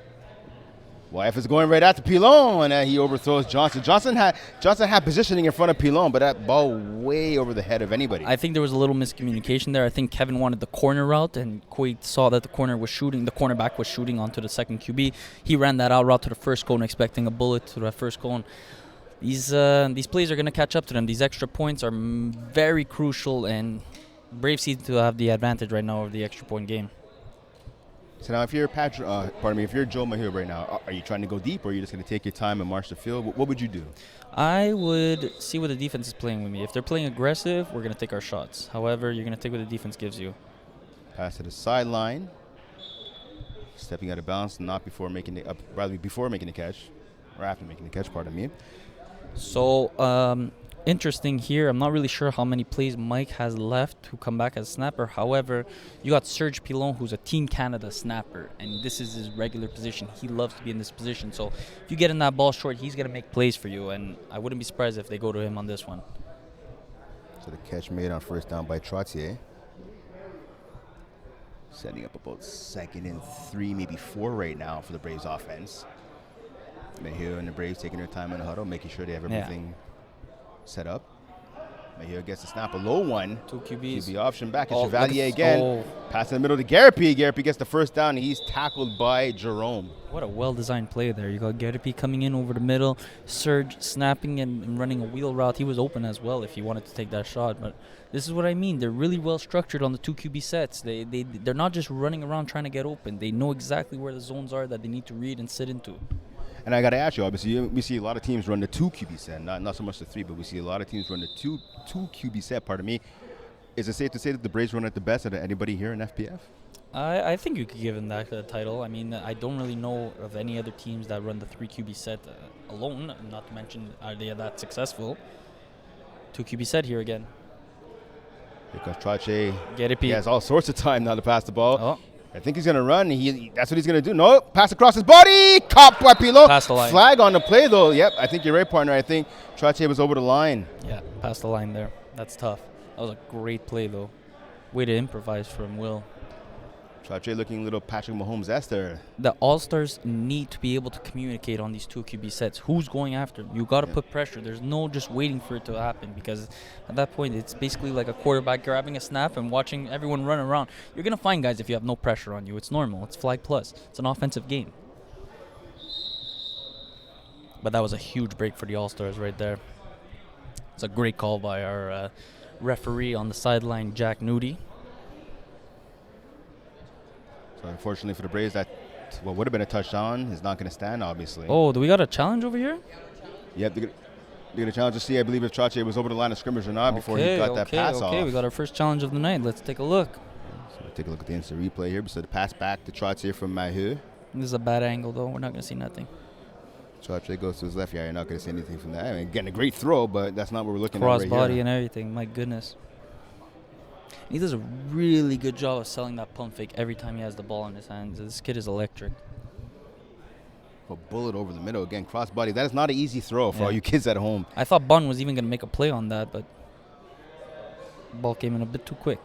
YF is going right after Pilon, and he overthrows Johnson. Johnson had positioning in front of Pilon, but that ball way over the head of anybody. I think there was a little miscommunication there. I think Kevin wanted the corner route, and Quaid saw that the cornerback was shooting onto the second QB. He ran that out route to the first cone, expecting a bullet to that first cone. These plays are going to catch up to them. These extra points are very crucial, and Braves seem to have the advantage right now over the extra point game. So now, if you're if you're Joe Maheu right now, are you trying to go deep, or are you just going to take your time and march the field? What would you do? I would see what the defense is playing with me. If they're playing aggressive, we're going to take our shots. However, you're going to take what the defense gives you. Pass to the sideline. Stepping out of bounds, not before making the rather before making the catch, or after making the catch. Pardon me. So interesting here. I'm not really sure how many plays Mike has left to come back as snapper. However, you got Serge Pilon, who's a Team Canada snapper, and this is his regular position. He loves to be in this position. So if you get in that ball short, he's going to make plays for you, and I wouldn't be surprised if they go to him on this one. So the catch made on first down by Trottier. Setting up about 2nd and 3, maybe 4 right now for the Braves offense. Mayhew and the Braves taking their time in the huddle, making sure they have everything set up. Mayhew gets the snap, a low one. 2 QBs. QB option back. It's Oh, Chevalier again. Oh. Pass in the middle to Garapi. Garapi gets the first down, and he's tackled by Jerome. What a well-designed play there. You got Garapi coming in over the middle, Serge snapping and running a wheel route. He was open as well if he wanted to take that shot. But this is what I mean. They're really well structured on the 2 QB sets. They're not just running around trying to get open. They know exactly where the zones are that they need to read and sit into. And I got to ask you, obviously, we see a lot of teams run the 2 QB set, not so much the 3, but we see a lot of teams run the two QB set. Pardon me. Is it safe to say that the Braves run at the best out of anybody here in FPF? I think you could give him that title. I mean, I don't really know of any other teams that run the 3 QB set alone, not to mention are they that successful. 2 QB set here again. Because Trache Garapi. he has all sorts of time now to pass the ball. Oh. I think he's going to run. That's what he's going to do. No, pass across his body. Caught by Pilo. Past the line. Flag on the play, though. Yep, I think you're right, partner. I think Trache was over the line. Yeah, past the line there. That's tough. That was a great play, though. Way to improvise from Will. Trache looking a little Patrick Mahomes-esque there. The All-Stars need to be able to communicate on these 2 QB sets. Who's going after him? You got to put pressure. There's no just waiting for it to happen, because at that point it's basically like a quarterback grabbing a snap and watching everyone run around. You're going to find guys if you have no pressure on you. It's normal. It's flag plus. It's an offensive game. But that was a huge break for the All-Stars right there. It's a great call by our referee on the sideline, Jack Nudie. So unfortunately for the Braves, that what would have been a touchdown is not going to stand, obviously. Oh, do we got a challenge over here? Yep, they're going to challenge to see, I believe, if Trache was over the line of scrimmage or not before he got that pass off. Okay, we got our first challenge of the night. Let's take a look. So take a look at the instant replay here. So the pass back to Trache from Mayhew. This is a bad angle, though. We're not going to see nothing. Trache goes to his left. Yeah, you're not going to see anything from that. I mean, getting a great throw, but that's not what we're looking at right here. Cross body and everything. My goodness. He does a really good job of selling that pump fake every time he has the ball in his hands. This kid is electric. A bullet over the middle again, cross body. That is not an easy throw for all you kids at home. I thought Bun was even going to make a play on that, but the ball came in a bit too quick.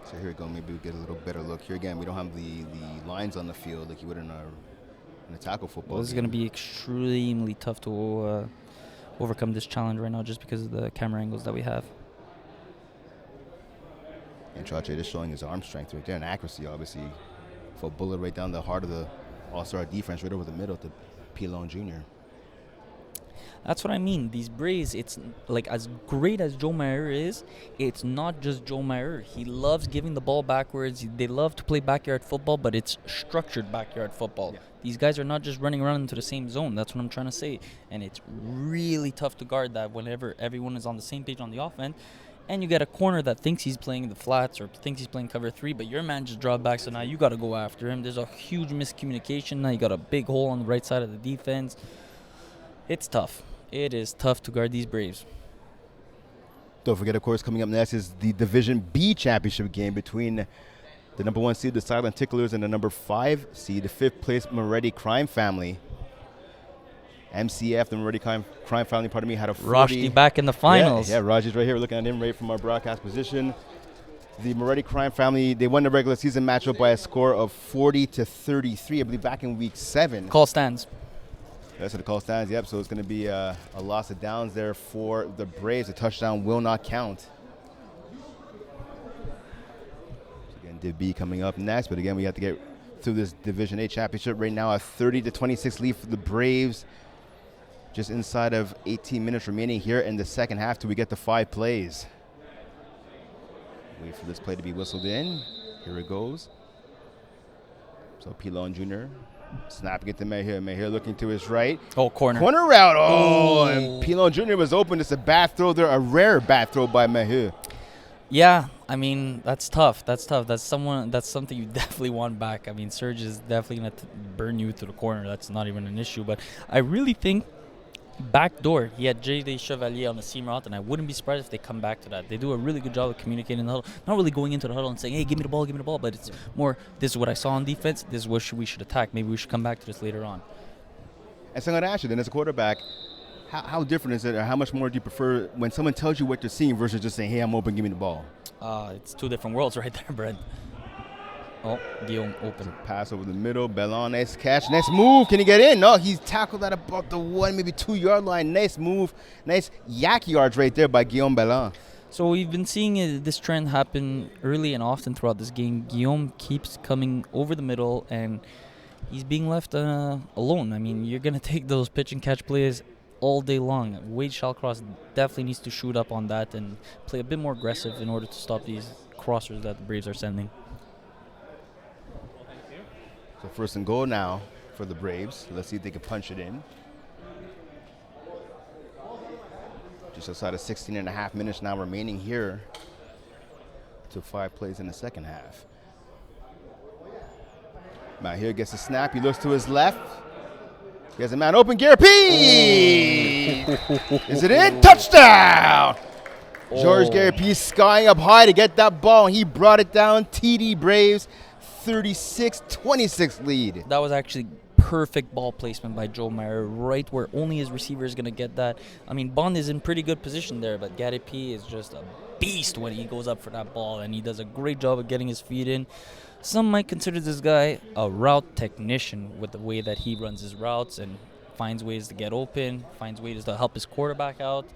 So here we go. Maybe we get a little better look. Here again, we don't have the lines on the field like you would in a tackle football. Well, this is going to be extremely tough to overcome this challenge right now just because of the camera angles that we have. And Trache just showing his arm strength right there and accuracy, obviously. For a bullet right down the heart of the All-Star defense, right over the middle to Pilon Jr. That's what I mean. These Braves, it's like as great as Joe Mayer is, it's not just Joe Mayer. He loves giving the ball backwards. They love to play backyard football, but it's structured backyard football. Yeah. These guys are not just running around into the same zone. That's what I'm trying to say. And it's really tough to guard that whenever everyone is on the same page on the offense. And you get a corner that thinks he's playing the flats or thinks he's playing cover 3, but your man just dropped back, so now you got to go after him. There's a huge miscommunication. Now you got a big hole on the right side of the defense. It's tough. It is tough to guard these Braves. Don't forget, of course, coming up next is the Division B championship game between the number 1 seed, the Silent Ticklers, and the number 5 seed, the 5th place Moretti Crime Family. MCF, the Moretti Crime Family, had a 40. Rashdi back in the finals. Yeah, Raj's right here. We're looking at him right from our broadcast position. The Moretti Crime Family, they won the regular season matchup by a score of 40-33, I believe, back in week 7. Call stands. That's what the call stands, yep. So it's going to be a loss of downs there for the Braves. A touchdown will not count. So again, Div B coming up next. But again, we have to get through this Division A championship right now. A 30-26 lead for the Braves. Just inside of 18 minutes remaining here in the second half till we get to 5 plays. Wait for this play to be whistled in. Here it goes. So Pilon Jr. snapping it to Mayhew. Mayhew looking to his right. Oh, corner. Corner route. Oh, and Pilon Jr. was open. It's a bat throw there, a rare bat throw by Mayhew. Yeah, I mean, that's tough. That's tough. That's something you definitely want back. I mean, Serge is definitely going to burn you to the corner. That's not even an issue. But I really think backdoor, he had J.D. Chevalier on the seam route, and I wouldn't be surprised if they come back to that. They do a really good job of communicating in the huddle. Not really going into the huddle and saying, hey, give me the ball, but it's more, this is what I saw on defense, this is what we should attack. Maybe we should come back to this later on. And so I'm going to ask you then, as a quarterback, how different is it, or how much more do you prefer when someone tells you what they're seeing versus just saying, hey, I'm open, give me the ball? It's two different worlds right there, Brent. Oh, Guillaume open. Pass over the middle. Bellon, nice catch. Nice move. Can he get in? No, he's tackled at about the 1, maybe 2 yard line. Nice move. Nice yak yards right there by Guillaume Bellon. So we've been seeing this trend happen early and often throughout this game. Guillaume keeps coming over the middle, and he's being left alone. I mean, you're going to take those pitch and catch plays all day long. Wade Shallcross definitely needs to shoot up on that and play a bit more aggressive in order to stop these crossers that the Braves are sending. So first and goal now for the Braves. Let's see if they can punch it in. Just outside of 16 and a half minutes now remaining here to 5 plays in the second half. Matt here gets a snap. He looks to his left. He has a man open. Gary P! Is it in? Touchdown! George Gary P skying up high to get that ball. He brought it down. TD Braves 36-26 lead. That was actually perfect ball placement by Joe Meyer, right where only his receiver is going to get that. I mean, Bond is in pretty good position there, but Gary P is just a beast when he goes up for that ball, and he does a great job of getting his feet in. Some might consider this guy a route technician with the way that he runs his routes and finds ways to get open, finds ways to help his quarterback out.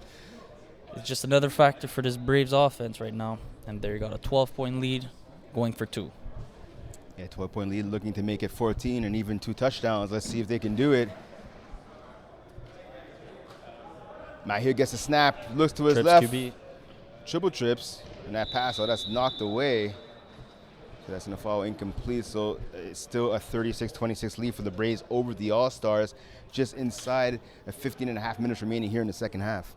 It's just another factor for this Braves offense right now. And there you got a 12-point lead going for 2. Yeah, 12-point lead, looking to make it 14 and even 2 touchdowns. Let's see if they can do it. Matt here gets a snap, looks to his Trips left. QB. Triple trips, and that pass, that's knocked away. So that's going to fall incomplete. So it's still a 36-26 lead for the Braves over the All-Stars, just inside of 15 and a half minutes remaining here in the second half.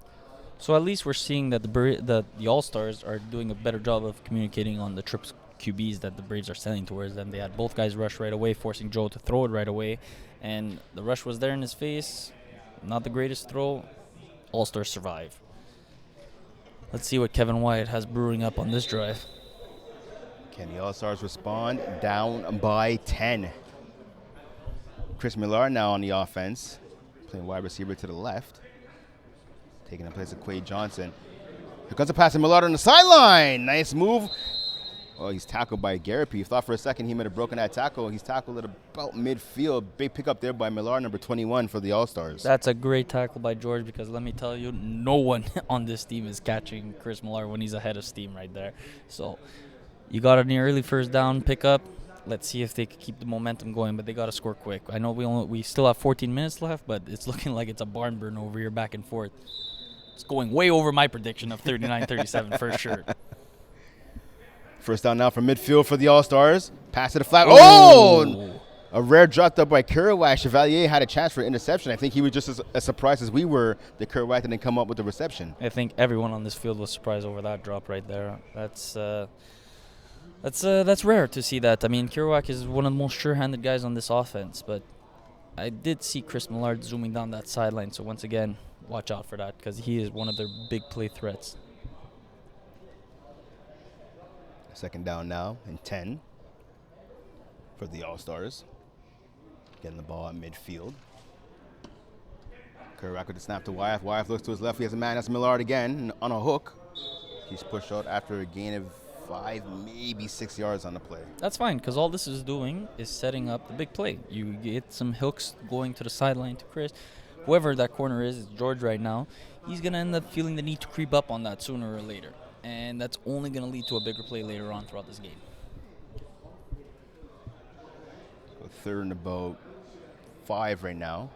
So at least we're seeing that the All-Stars are doing a better job of communicating on the trips QBs that the Braves are sending towards them. They had both guys rush right away, forcing Joe to throw it right away. And the rush was there in his face. Not the greatest throw. All-Stars survive. Let's see what Kevin Wyatt has brewing up on this drive. Can the All-Stars respond? Down by 10. Chris Millard now on the offense, playing wide receiver to the left, taking the place of Quade Johnson. Here comes a pass to Millard on the sideline. Nice move. Oh, he's tackled by Garapi. Thought for a second he might have broken that tackle. He's tackled at about midfield. Big pickup there by Millard, number 21 for the All-Stars. That's a great tackle by George, because let me tell you, no one on this team is catching Chris Millard when he's ahead of steam right there. So you got an early first down pickup. Let's see if they can keep the momentum going, but they got to score quick. I know we still have 14 minutes left, but it's looking like it's a barn burn over here back and forth. It's going way over my prediction of 39-37 for sure. First down now from midfield for the All-Stars. Pass to the flat. Oh! A rare drop up by Kerouac. Chevalier had a chance for interception. I think he was just as surprised as we were that Kerouac didn't come up with the reception. I think everyone on this field was surprised over that drop right there. That's rare to see that. I mean, Kerouac is one of the most sure-handed guys on this offense, but I did see Chris Millard zooming down that sideline. So once again, watch out for that, because he is one of their big play threats. Second down now and 10 for the All-Stars. Getting the ball at midfield. Kerouac with the snap to Wyeth. Wyeth looks to his left. He has a man. That's Millard again on a hook. He's pushed out after a gain of 5, maybe 6 yards on the play. That's fine, because all this is doing is setting up the big play. You get some hooks going to the sideline to Chris. Whoever that corner is George right now. He's going to end up feeling the need to creep up on that sooner or later. And that's only going to lead to a bigger play later on throughout this game. So third and about 5 right now,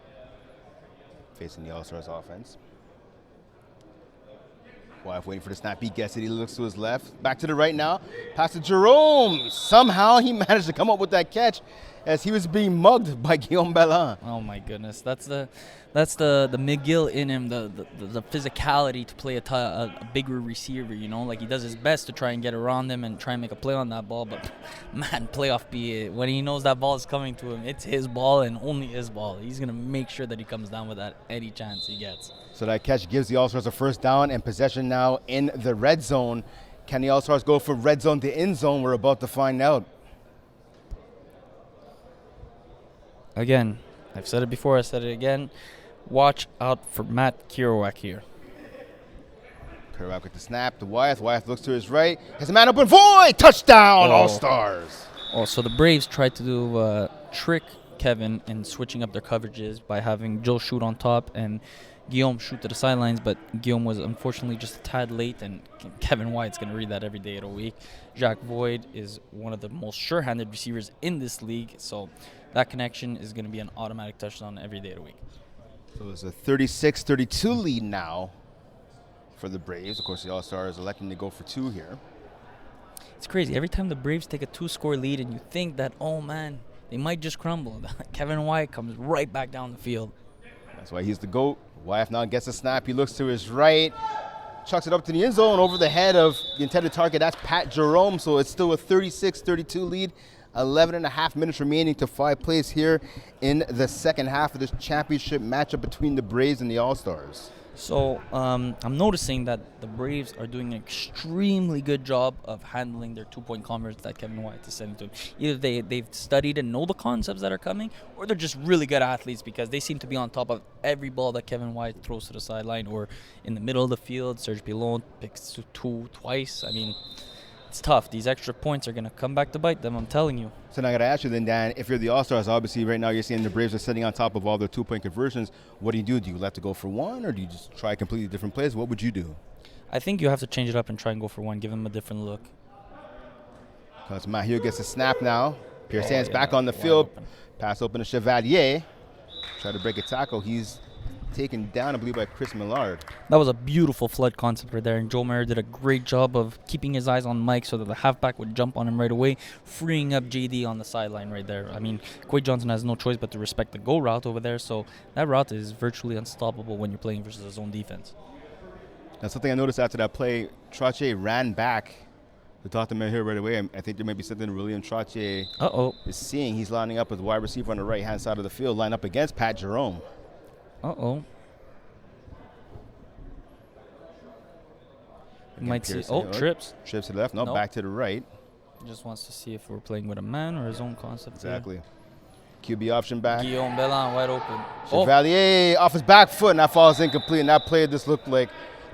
facing the All-Stars offense. Wyeth waiting for the snap. He gets it. He looks to his left. Back to the right now. Pass to Jerome. Somehow he managed to come up with that catch as he was being mugged by Guillaume Bellin. Oh my goodness, that's the McGill in him, the physicality to play a bigger receiver. You know, like he does his best to try and get around them and try and make a play on that ball. But man, playoff B, when he knows that ball is coming to him, it's his ball and only his ball. He's gonna make sure that he comes down with that any chance he gets. So that catch gives the All-Stars a first down and possession now in the red zone. Can the All-Stars go from red zone to end zone? We're about to find out. Again, I've said it before, I said it again. Watch out for Matt Kerouac here. Kerouac with the snap to Wyeth. Wyeth looks to his right. Has a man open. Void! Touchdown, All-Stars. Oh, so the Braves tried to do trick Kevin in switching up their coverages by having Joe shoot on top and Guillaume shoot to the sidelines, but Guillaume was unfortunately just a tad late, and Kevin White's going to read that every day of the week. Jacques Void is one of the most sure-handed receivers in this league, so that connection is going to be an automatic touchdown every day of the week. So it's a 36-32 lead now for the Braves. Of course, the All-Stars electing to go for 2 here. It's crazy. Every time the Braves take a 2-score lead and you think that, oh, man, they might just crumble, Kevin White comes right back down the field. That's why he's the GOAT. Wyeth now gets a snap. He looks to his right, chucks it up to the end zone over the head of the intended target. That's Pat Jerome. So it's still a 36-32 lead. 11 and a half minutes remaining to 5 plays here in the second half of this championship matchup between the Braves and the All-Stars. So I'm noticing that the Braves are doing an extremely good job of handling their 2-point converts that Kevin White is sending to them. Either they've studied and know the concepts that are coming, or they're just really good athletes because they seem to be on top of every ball that Kevin White throws to the sideline or in the middle of the field. Serge Pilon picks 2 twice. I mean, it's tough. These extra points are going to come back to bite them, I'm telling you. So now I got to ask you then, Dan, if you're the All-Stars, obviously right now you're seeing the Braves are sitting on top of all their 2-point conversions. What do? Do you let to go for 1, or do you just try completely different plays? What would you do? I think you have to change it up and try and go for 1, give him a different look. Because Mahir gets a snap now. Pierre back on the field. Open. Pass open to Chevalier. Try to break a tackle. He's taken down, I believe, by Chris Millard. That was a beautiful flood concept right there, and Joe Mayer did a great job of keeping his eyes on Mike so that the halfback would jump on him right away, freeing up JD on the sideline right there. I mean, Quade Johnson has no choice but to respect the go route over there, so that route is virtually unstoppable when you're playing versus a zone defense. Now, something I noticed after that play, Trottier ran back to talk to Mahir right away. I think there may be something William Trottier is seeing. He's lining up with wide receiver on the right-hand side of the field, lined up against Pat Jerome. You might see. Trips. Trips to the left. No, back to the right. Just wants to see if we're playing with a man or his own concept. Exactly. QB option back. Guillaume Bellan wide open. Chevalier off his back foot, and that falls incomplete. And that play just looked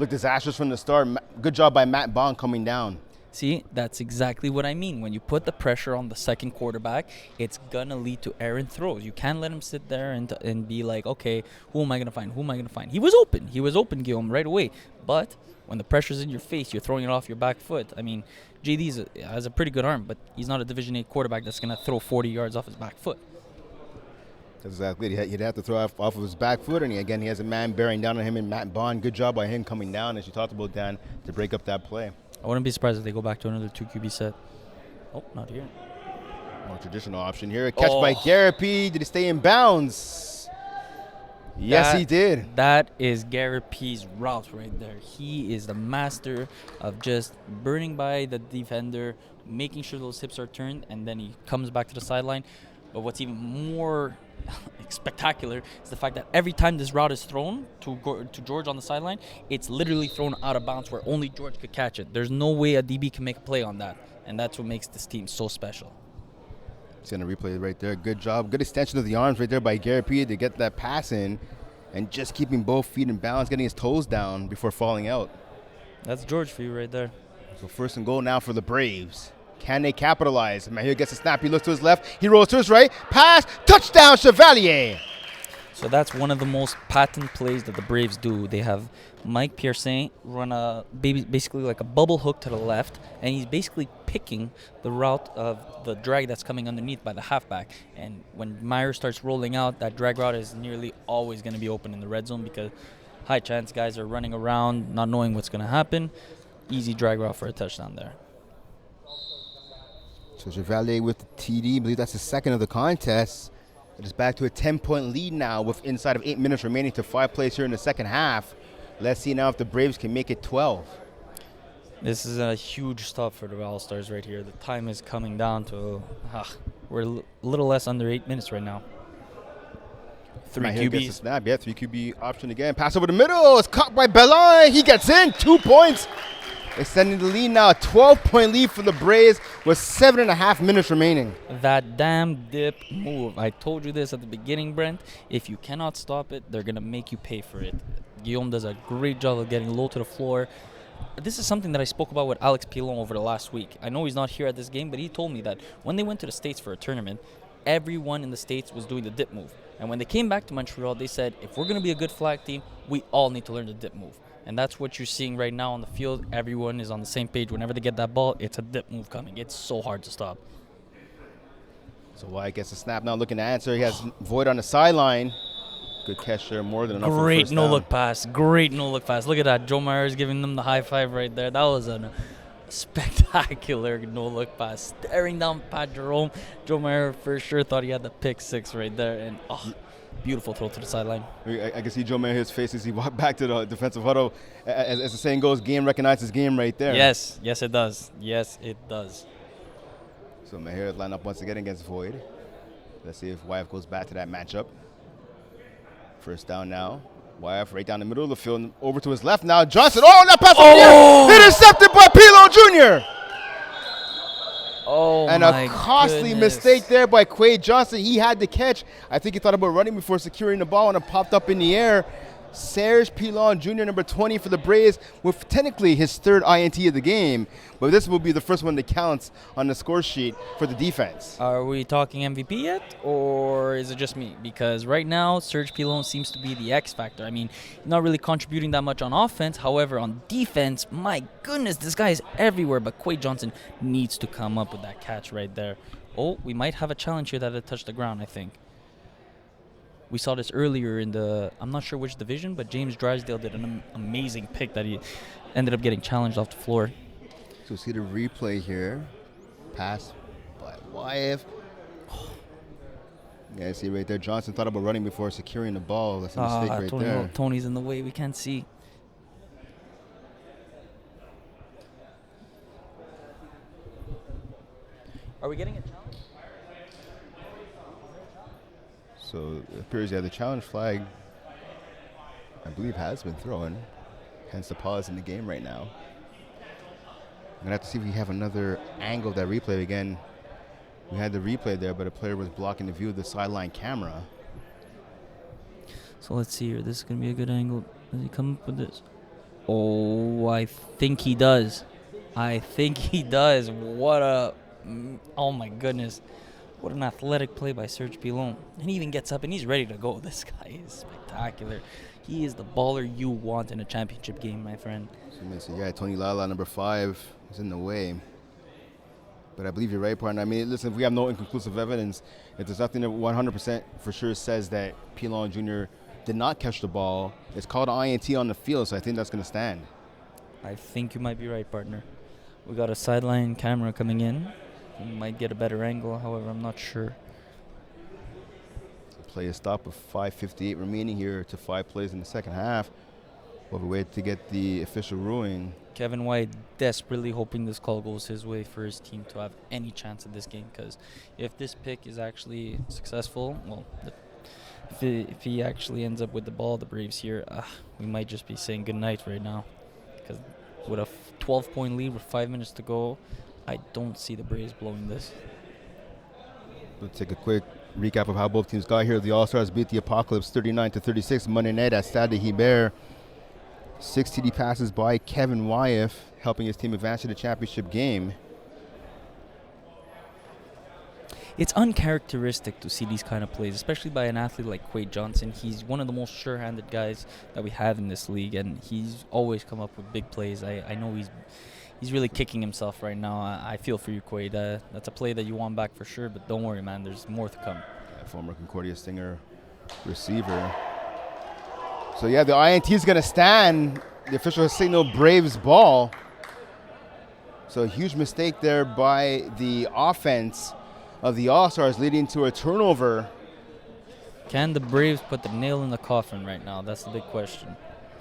disastrous from the start. Good job by Matt Bond coming down. See, that's exactly what I mean. When you put the pressure on the second quarterback, it's going to lead to errant throws. You can't let him sit there and be like, okay, who am I going to find? Who am I going to find? He was open, Guillaume, right away. But when the pressure's in your face, you're throwing it off your back foot. I mean, JD has a pretty good arm, but he's not a Division VIII quarterback that's going to throw 40 yards off his back foot. That's exactly it. He'd have to throw off of his back foot, and he has a man bearing down on him and Matt Bond. Good job by him coming down, as you talked about, Dan, to break up that play. I wouldn't be surprised if they go back to another 2 QB set. Oh, not here. More traditional option here. A catch by Garapi. Did he stay in bounds? Yes, he did. That is Garapi's route right there. He is the master of just burning by the defender, making sure those hips are turned, and then he comes back to the sideline. But what's even more spectacular is the fact that every time this route is thrown to George on the sideline, it's literally thrown out of bounds where only George could catch it. There's no way a DB can make a play on that, and that's what makes this team so special. Seeing a replay right there. Good job. Good extension of the arms right there by Garapi to get that pass in and just keeping both feet in balance, getting his toes down before falling out. That's George for you right there. So first and goal now for the Braves. Can they capitalize? Mahir gets a snap. He looks to his left. He rolls to his right. Pass. Touchdown, Chevalier. So that's one of the most patent plays that the Braves do. They have Mike Pierce run basically like a bubble hook to the left, and he's basically picking the route of the drag that's coming underneath by the halfback. And when Meyer starts rolling out, that drag route is nearly always going to be open in the red zone because high chance guys are running around not knowing what's going to happen. Easy drag route for a touchdown there. So Chevalier with the TD. I believe that's the second of the contest. It is back to a 10-point lead now with inside of 8 minutes remaining to 5 plays here in the second half. Let's see now if the Braves can make it 12. This is a huge stop for the Allstars right here. The time is coming down to, we're a little less under 8 minutes right now. 3 QBs. Gets a snap. Yeah, 3 QB option again. Pass over the middle. It's caught by Bellin. He gets in. 2 points. Extending the lead now. A 12-point lead for the Braves with 7.5 minutes remaining. That damn dip move. I told you this at the beginning, Brent. If you cannot stop it, they're going to make you pay for it. Guillaume does a great job of getting low to the floor, this is something that I spoke about with Alex Pilon over the last week. I know he's not here at this game, but he told me that when they went to the States for a tournament, everyone in the States was doing the dip move. And when they came back to Montreal, they said, if we're going to be a good flag team, we all need to learn the dip move. And that's what you're seeing right now on the field. Everyone is on the same page. Whenever they get that ball, it's a dip move coming. It's so hard to stop. So Wyatt gets a snap now, looking to answer. He has Void on the sideline. Good catch there, more than enough. Great no-look pass. Great no-look pass. Look at that. Joe Myers giving them the high five right there. That was a spectacular no-look pass. Staring down Pat Jerome. Joe Myers for sure thought he had the pick six right there. And beautiful throw to the sideline. I can see Joe Myers' face as he walked back to the defensive huddle. As the saying goes, game recognizes game right there. Yes, it does. Yes, it does. So Maher line up once again against Void. Let's see if Wyatt goes back to that matchup. First down now. Wyatt right down the middle of the field. Over to his left now. Johnson. Oh, that pass intercepted by Pilon Jr. Oh, and a costly mistake there by Quade Johnson. He had the catch. I think he thought about running before securing the ball, and it popped up in the air. Serge Pilon Jr., number 20 for the Braves, with technically his third INT of the game. But this will be the first one that counts on the score sheet for the defense. Are we talking MVP yet, or is it just me? Because right now, Serge Pilon seems to be the X factor. I mean, not really contributing that much on offense. However, on defense, my goodness, this guy is everywhere. But Quade Johnson needs to come up with that catch right there. Oh, we might have a challenge here that had touched the ground, I think. We saw this earlier in I'm not sure which division, but James Drysdale did an amazing pick that he ended up getting challenged off the floor. So see the replay here. Pass by Wyatt. Yeah, see right there. Johnson thought about running before securing the ball. That's a mistake right there. Tony's in the way. We can't see. Are we getting a challenge? So it appears the challenge flag, I believe, has been thrown. Hence the pause in the game right now. I'm going to have to see if we have another angle of that replay again. We had the replay there, but a player was blocking the view of the sideline camera. So let's see here. This is going to be a good angle. Does he come up with this? Oh, I think he does. Oh my goodness. What an athletic play by Serge Pilon. And he even gets up and he's ready to go. This guy is spectacular. He is the baller you want in a championship game, my friend. So yeah, Tony Lala, number 5, is in the way. But I believe you're right, partner. I mean, listen, if we have no inconclusive evidence, if there's nothing that 100% for sure says that Pilon Jr. did not catch the ball, it's called an INT on the field, so I think that's going to stand. I think you might be right, partner. We got a sideline camera coming in. We might get a better angle, however, I'm not sure. Play a stop of 5:58 remaining here to 5 plays in the second half. We'll wait to get the official ruling. Kevin White desperately hoping this call goes his way for his team to have any chance at this game, because if this pick is actually successful, well, if he actually ends up with the ball, the Braves here, we might just be saying goodnight right now, because with a 12-point lead with 5 minutes to go, I don't see the Braves blowing this. Let's take a quick recap of how both teams got here. The Allstars beat the Apocalypse 39-36 Monday night at Stade Hibert. 6 TD passes by Kevin Wyatt, helping his team advance to the championship game. It's uncharacteristic to see these kind of plays, especially by an athlete like Quade Johnson. He's one of the most sure-handed guys that we have in this league, and he's always come up with big plays. I know he's really kicking himself right now. I feel for you, Quade. That's a play that you want back for sure, but don't worry, man. There's more to come. Yeah, former Concordia Stinger receiver. So, yeah, the INT is going to stand. The official has signaled Braves ball. So, a huge mistake there by the offense of the All-Stars, leading to a turnover. Can the Braves put the nail in the coffin right now? That's the big question.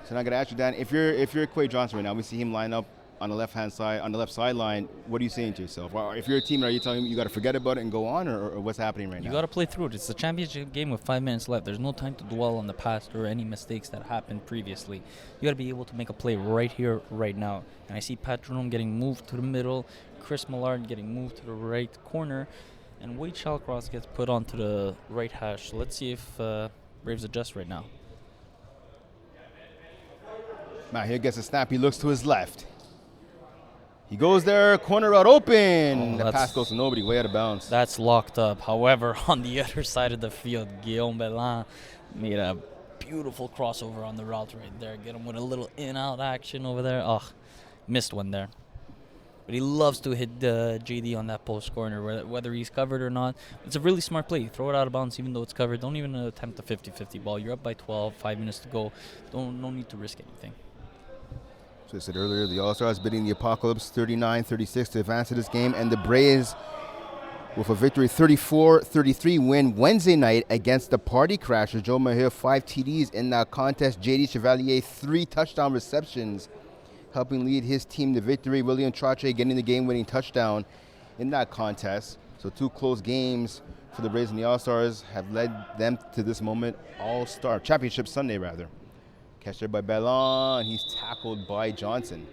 So, I'm going to ask you, Dan, if you're Quade Johnson right now, we see him line up on the left-hand side, on the left sideline, what are you saying to yourself? Well, if you're a team, are you telling him you got to forget about it and go on, or what's happening right now? You got to play through it. It's a championship game with 5 minutes left. There's no time to dwell on the past or any mistakes that happened previously. You got to be able to make a play right here, right now. And I see Pat Jerome getting moved to the middle, Chris Millard getting moved to the right corner, and Wade Shallcross gets put onto the right hash. So let's see if Braves adjust right now. Now here gets a snap. He looks to his left. He goes there, corner route open. The pass goes to nobody, way out of bounds. That's locked up. However, on the other side of the field, Guillaume Belland made a beautiful crossover on the route right there. Get him with a little in-out action over there. Oh, missed one there. But he loves to hit JD on that post corner, whether he's covered or not. It's a really smart play. You throw it out of bounds even though it's covered. Don't even attempt a 50-50 ball. You're up by 12, 5 minutes to go. No need to risk anything. So I said earlier, the All-Stars beating the Apocalypse 39-36 to advance to this game, and the Braves with a victory 34-33 win Wednesday night against the Party Crashers. Joe Mahia, 5 TDs in that contest. JD Chevalier, 3 touchdown receptions, helping lead his team to victory. William Trache getting the game-winning touchdown in that contest. So 2 close games for the Braves and the All-Stars have led them to this moment. All-Star Championship Sunday, rather. Catch there by Bellon. He's tackled by Johnson.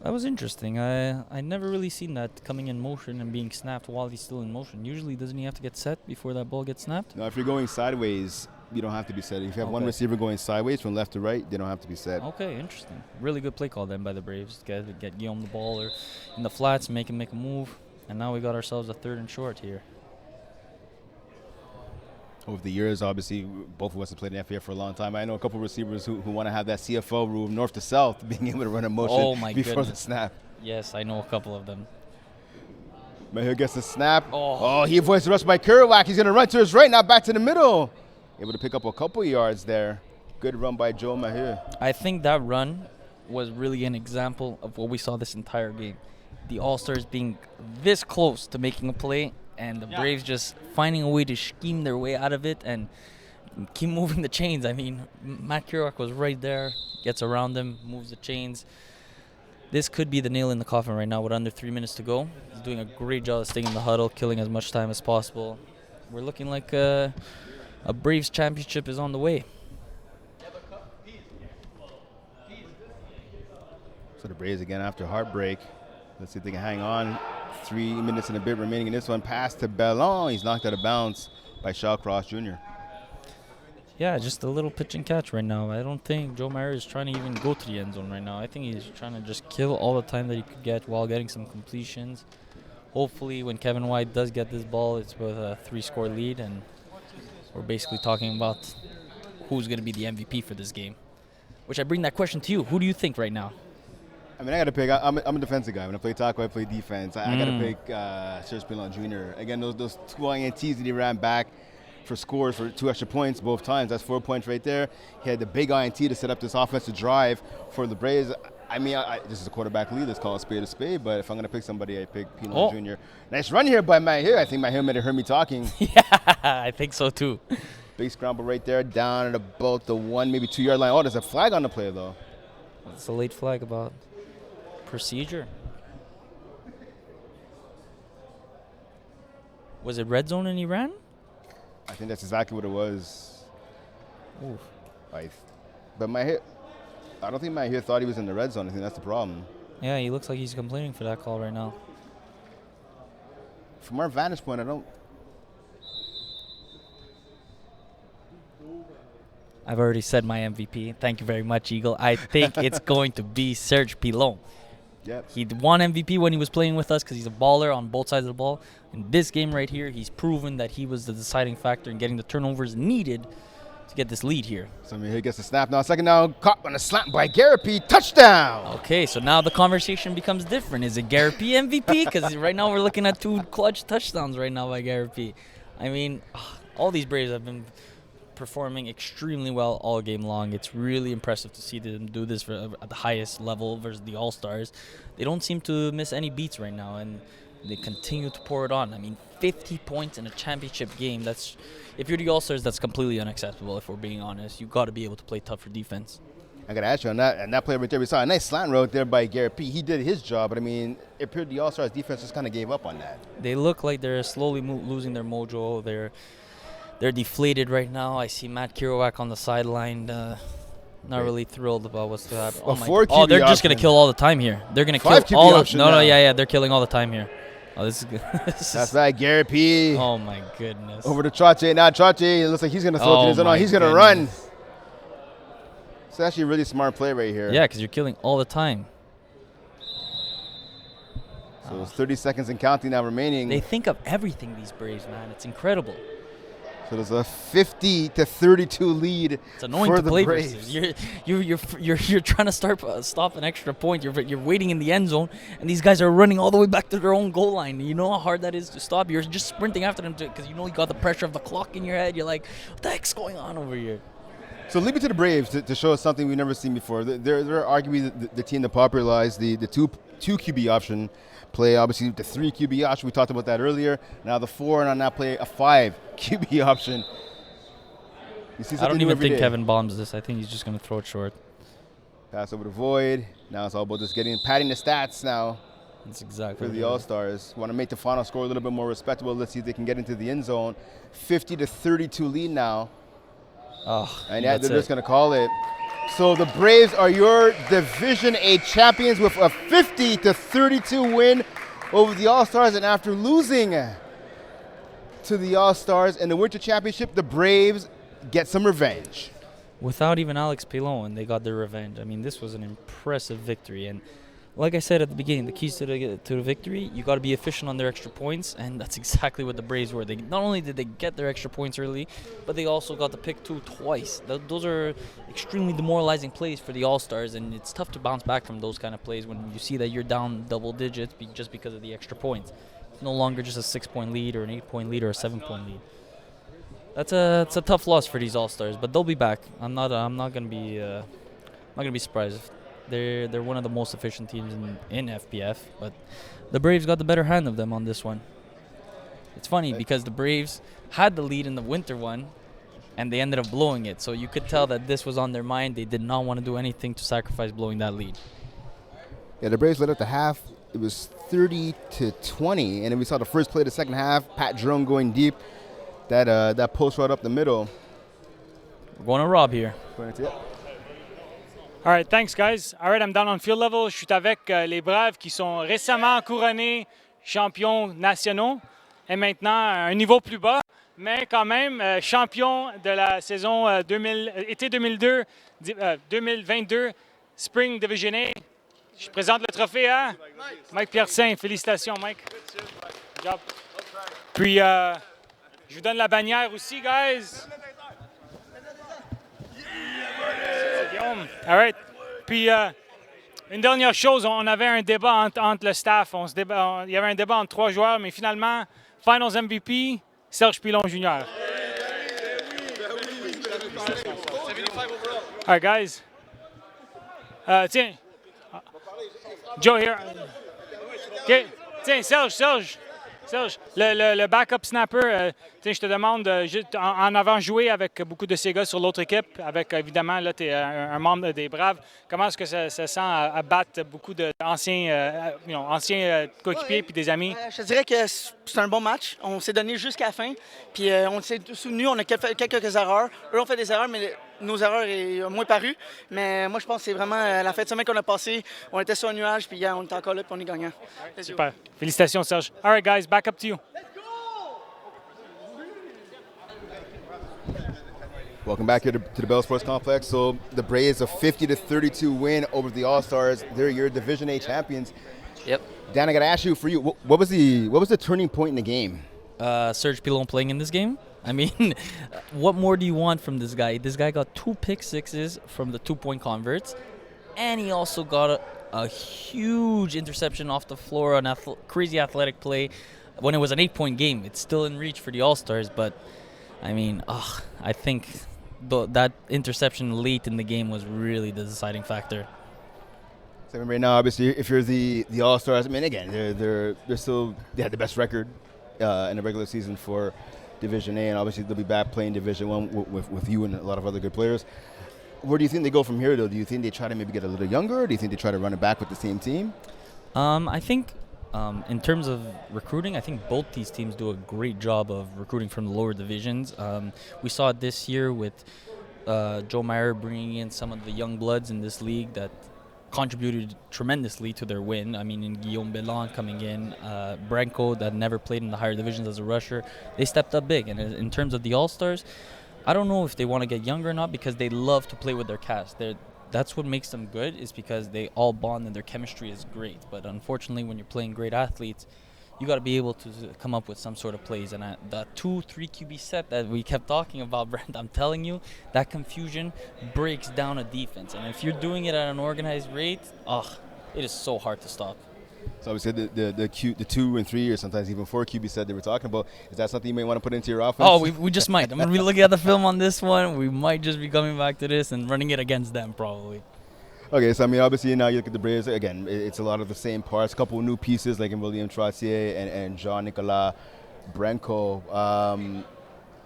That was interesting. I never really seen that coming in motion and being snapped while he's still in motion. Usually, doesn't he have to get set before that ball gets snapped? No, if you're going sideways, you don't have to be set. If you have one receiver going sideways from left to right, they don't have to be set. Okay, interesting. Really good play call then by the Braves. Get Guillaume the ball or in the flats, make him make a move. And now we got ourselves a 3rd and short here. Over the years, obviously, both of us have played in FAF for a long time. I know a couple of receivers who want to have that CFO rule, north to south, being able to run a motion before the snap. Yes, I know a couple of them. Mahir gets the snap. He avoids the rush by Kerouac. He's going to run to his right, now back to the middle. Able to pick up a couple yards there. Good run by Joe Mahir. I think that run was really an example of what we saw this entire game. The All-Stars being this close to making a play, and the Braves just finding a way to scheme their way out of it and keep moving the chains. I mean, Matt Kerouac was right there, gets around him, moves the chains. This could be the nail in the coffin right now with under 3 minutes to go. He's doing a great job of staying in the huddle, killing as much time as possible. We're looking like a Braves championship is on the way. So the Braves again after heartbreak. Let's see if they can hang on. 3 minutes and a bit remaining in this one. Pass to Bellon. He's knocked out of bounds by Shawcross Jr. Yeah, just a little pitch and catch right now. I don't think Joe Mayer is trying to even go to the end zone right now. I think he's trying to just kill all the time that he could get while getting some completions. Hopefully when Kevin White does get this ball, it's with a 3-score lead, and we're basically talking about who's going to be the MVP for this game. Which I bring that question to you. Who do you think right now? I mean, I got to pick. I'm a defensive guy. When I play tackle, I play defense. I got to pick Serge Pilon Jr. Again, those 2 INTs that he ran back for scores for 2 extra points both times. That's 4 points right there. He had the big INT to set up this offensive drive for the Braves. I mean, this is a quarterback lead. Let's call a spade, but if I'm going to pick somebody, I pick Pilon Jr. Nice run here by Mahir. I think Mahir might have heard me talking. Yeah, I think so too. Big scramble right there, down at about the 1, maybe 2 yard line. Oh, there's a flag on the play, though. What's the late flag about? Procedure. Was it red zone and he ran? I think that's exactly what it was. Oof. But Mahir, I don't think Mahir thought he was in the red zone. I think that's the problem. Yeah, he looks like he's complaining for that call right now. From our vantage point, I don't. I've already said my MVP. Thank you very much, Eagle. I think it's going to be Serge Pilon. Yep. He won MVP when he was playing with us because he's a baller on both sides of the ball. In this game right here, he's proven that he was the deciding factor in getting the turnovers needed to get this lead here. So he gets the snap now. Second down, caught on a slant by Garapi. Touchdown! Okay, so now the conversation becomes different. Is it Garapi MVP? Because right now we're looking at 2 clutch touchdowns right now by Garapi. I mean, all these Braves have been performing extremely well all game long. It's really impressive to see them do this at the highest level versus the All-Stars. They don't seem to miss any beats right now, and they continue to pour it on. I mean, 50 points in a championship game, that's, if you're the All-Stars, that's completely unacceptable, if we're being honest. You've got to be able to play tougher defense. I got to ask you on that, and that play right there, we saw a nice slant route there by Garrett P. He did his job, but I mean, it appeared the All-Stars defense just kind of gave up on that. They look like they're slowly losing their mojo. They're deflated right now. I see Matt Kerouac on the sideline, not really thrilled about what's to happen. Oh, they're just gonna kill all the time here. They're gonna kill all. They're killing all the time here. Oh, this is good. That's right, Garrett P. Oh my goodness. Over to Trache. Now Trache, it looks like he's gonna throw to his own. He's gonna run. It's actually a really smart play right here. Yeah, because you're killing all the time. So it's 30 seconds and counting now remaining. They think of everything, these Braves, man. It's incredible. So there's a 50-32 lead it's annoying for to the play Braves. versus. You're trying to stop an extra point. You're waiting in the end zone, and these guys are running all the way back to their own goal line. You know how hard that is to stop. You're just sprinting after them because you know you got the pressure of the clock in your head. You're like, what the heck's going on over here? So leave it to the Braves to show us something we've never seen before. They're arguably the team that popularized the two QB option play. Obviously, the 3 QB option, we talked about that earlier. Now the 4, and on that play, a 5 QB option. You see I don't even think day. Kevin bombs this. I think he's just going to throw it short. Pass over to Void. Now it's all about just padding the stats now. That's exactly for the All-Stars. Want to make the final score a little bit more respectable. Let's see if they can get into the end zone. 50-32 lead now. Oh, and they're just going to call it. So the Braves are your Division A champions with a 50-32 win over the All-Stars. And after losing to the All-Stars in the Winter Championship, the Braves get some revenge. Without even Alex Pilon, they got their revenge. I mean, this was an impressive victory. And like I said at the beginning, the keys to the victory, you got to be efficient on their extra points, and that's exactly what the Braves were. They not only did they get their extra points early, but they also got the pick 2 twice. Those are extremely demoralizing plays for the All-Stars, and it's tough to bounce back from those kind of plays when you see that you're down double digits just because of the extra points. It's no longer just a 6-point lead or an 8-point lead or a 7-point lead. It's a tough loss for these All-Stars, but they'll be back. I'm not gonna be surprised. They're one of the most efficient teams in FPF, but the Braves got the better hand of them on this one. It's funny because the Braves had the lead in the winter one, and they ended up blowing it. So you could tell that this was on their mind. They did not want to do anything to sacrifice blowing that lead. Yeah, the Braves led at the half. It was 30-20, and then we saw the first play of the second half. Pat Jerome going deep. That post right up the middle. We're going to Rob here. All right, thanks, guys. All right, I'm down on field level. Je suis avec les Braves qui sont récemment couronnés champions nationaux et maintenant à un niveau plus bas, mais quand même champions de la saison été 2022 Spring Division A. Je présente le trophée à Mike Piercin. Félicitations, Mike. Good job. Puis, je vous donne la bannière aussi, guys. All right. Puis, une dernière chose, on avait un débat entre le staff. Il y avait un débat entre 3 joueurs, mais finalement, Finals MVP, Serge Pilon Jr. All right, guys. Tiens. Joe here. OK. Tiens, Serge, le backup snapper, je te demande, en avant joué avec beaucoup de ces gars sur l'autre équipe, avec évidemment, là, tu es un membre des Braves. Comment est-ce que ça sent à battre beaucoup d'anciens coéquipiers puis des amis? Je te dirais que c'est un bon match. On s'est donné jusqu'à la fin. Puis on s'est souvenu, on a fait quelques erreurs. Eux ont fait des erreurs, mais nos erreurs ont moins paru. Mais moi, je pense que c'est vraiment la fin de semaine qu'on a passée. On était sur un nuage, puis on est encore là, puis on est gagnant. Super. Félicitations, Serge. All right, guys, back up to you. Welcome back here to the Bell Sports Complex. So the Braves, a 50-32 win over the All-Stars. They're your Division A champions. Yep. Dan, I got to ask you, for you, what was the turning point in the game? Serge Pilon playing in this game. I mean, what more do you want from this guy? This guy got 2 pick sixes from the 2-point converts, and he also got a huge interception off the floor, an crazy athletic play. When it was an 8-point game, it's still in reach for the All-Stars, but I mean, I think that interception late in the game was really the deciding factor. So right now, obviously, if you're the All-Stars, I mean, again, they had the best record in the regular season for Division A, and obviously they'll be back playing Division I with you and a lot of other good players. Where do you think they go from here, though? Do you think they try to maybe get a little younger, or do you think they try to run it back with the same team? I think in terms of recruiting, I think both these teams do a great job of recruiting from the lower divisions. We saw it this year with Joe Meyer bringing in some of the young bloods in this league that contributed tremendously to their win. I mean, in Guillaume Belland coming in, Branco that never played in the higher divisions as a rusher, they stepped up big. And in terms of the All-Stars, I don't know if they want to get younger or not, because they love to play with their cast. That's what makes them good, is because they all bond and their chemistry is great. But unfortunately, when you're playing great athletes, you got to be able to come up with some sort of plays. And that 2-3 QB set that we kept talking about, Brent, I'm telling you, that confusion breaks down a defense. And if you're doing it at an organized rate, it is so hard to stop. So obviously the 2 and 3 or sometimes even 4 QB set they were talking about, is that something you may want to put into your offense? Oh, we just might. I'm going to be looking at the film on this one. We might just be coming back to this and running it against them probably. Okay, so I mean, obviously now you look at the Braves, again, it's a lot of the same parts, a couple of new pieces like in William Trottier and Jean-Nicolas Branco.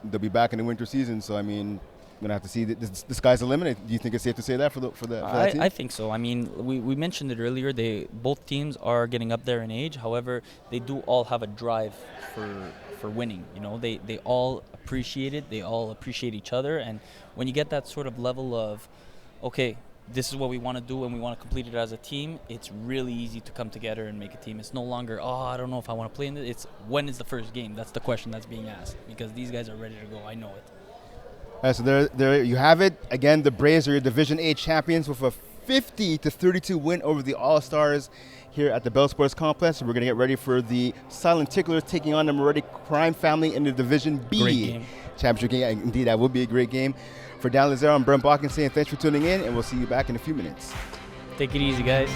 They'll be back in the winter season, so I mean, I'm going to have to see. The sky's the limit. Do you think it's safe to say that for that team? I think so. I mean, we mentioned it earlier. Both teams are getting up there in age. However, they do all have a drive for winning. You know, they all appreciate it. They all appreciate each other. And when you get that sort of level of, okay, this is what we want to do and we want to complete it as a team, it's really easy to come together and make a team. It's no longer, I don't know if I want to play in this. It's when is the first game? That's the question that's being asked, because these guys are ready to go. I know it. All right, so there you have it. Again, the Braves are your Division 8 champions with a 50-32 win over the Allstars here at the Bell Sports Complex. We're going to get ready for the Silent Ticklers taking on the Moretti Crime Family in the Division B championship game. Indeed, that will be a great game. For Dan Lazzara and Brent Bodkin saying thanks for tuning in, and we'll see you back in a few minutes. Take it easy, guys.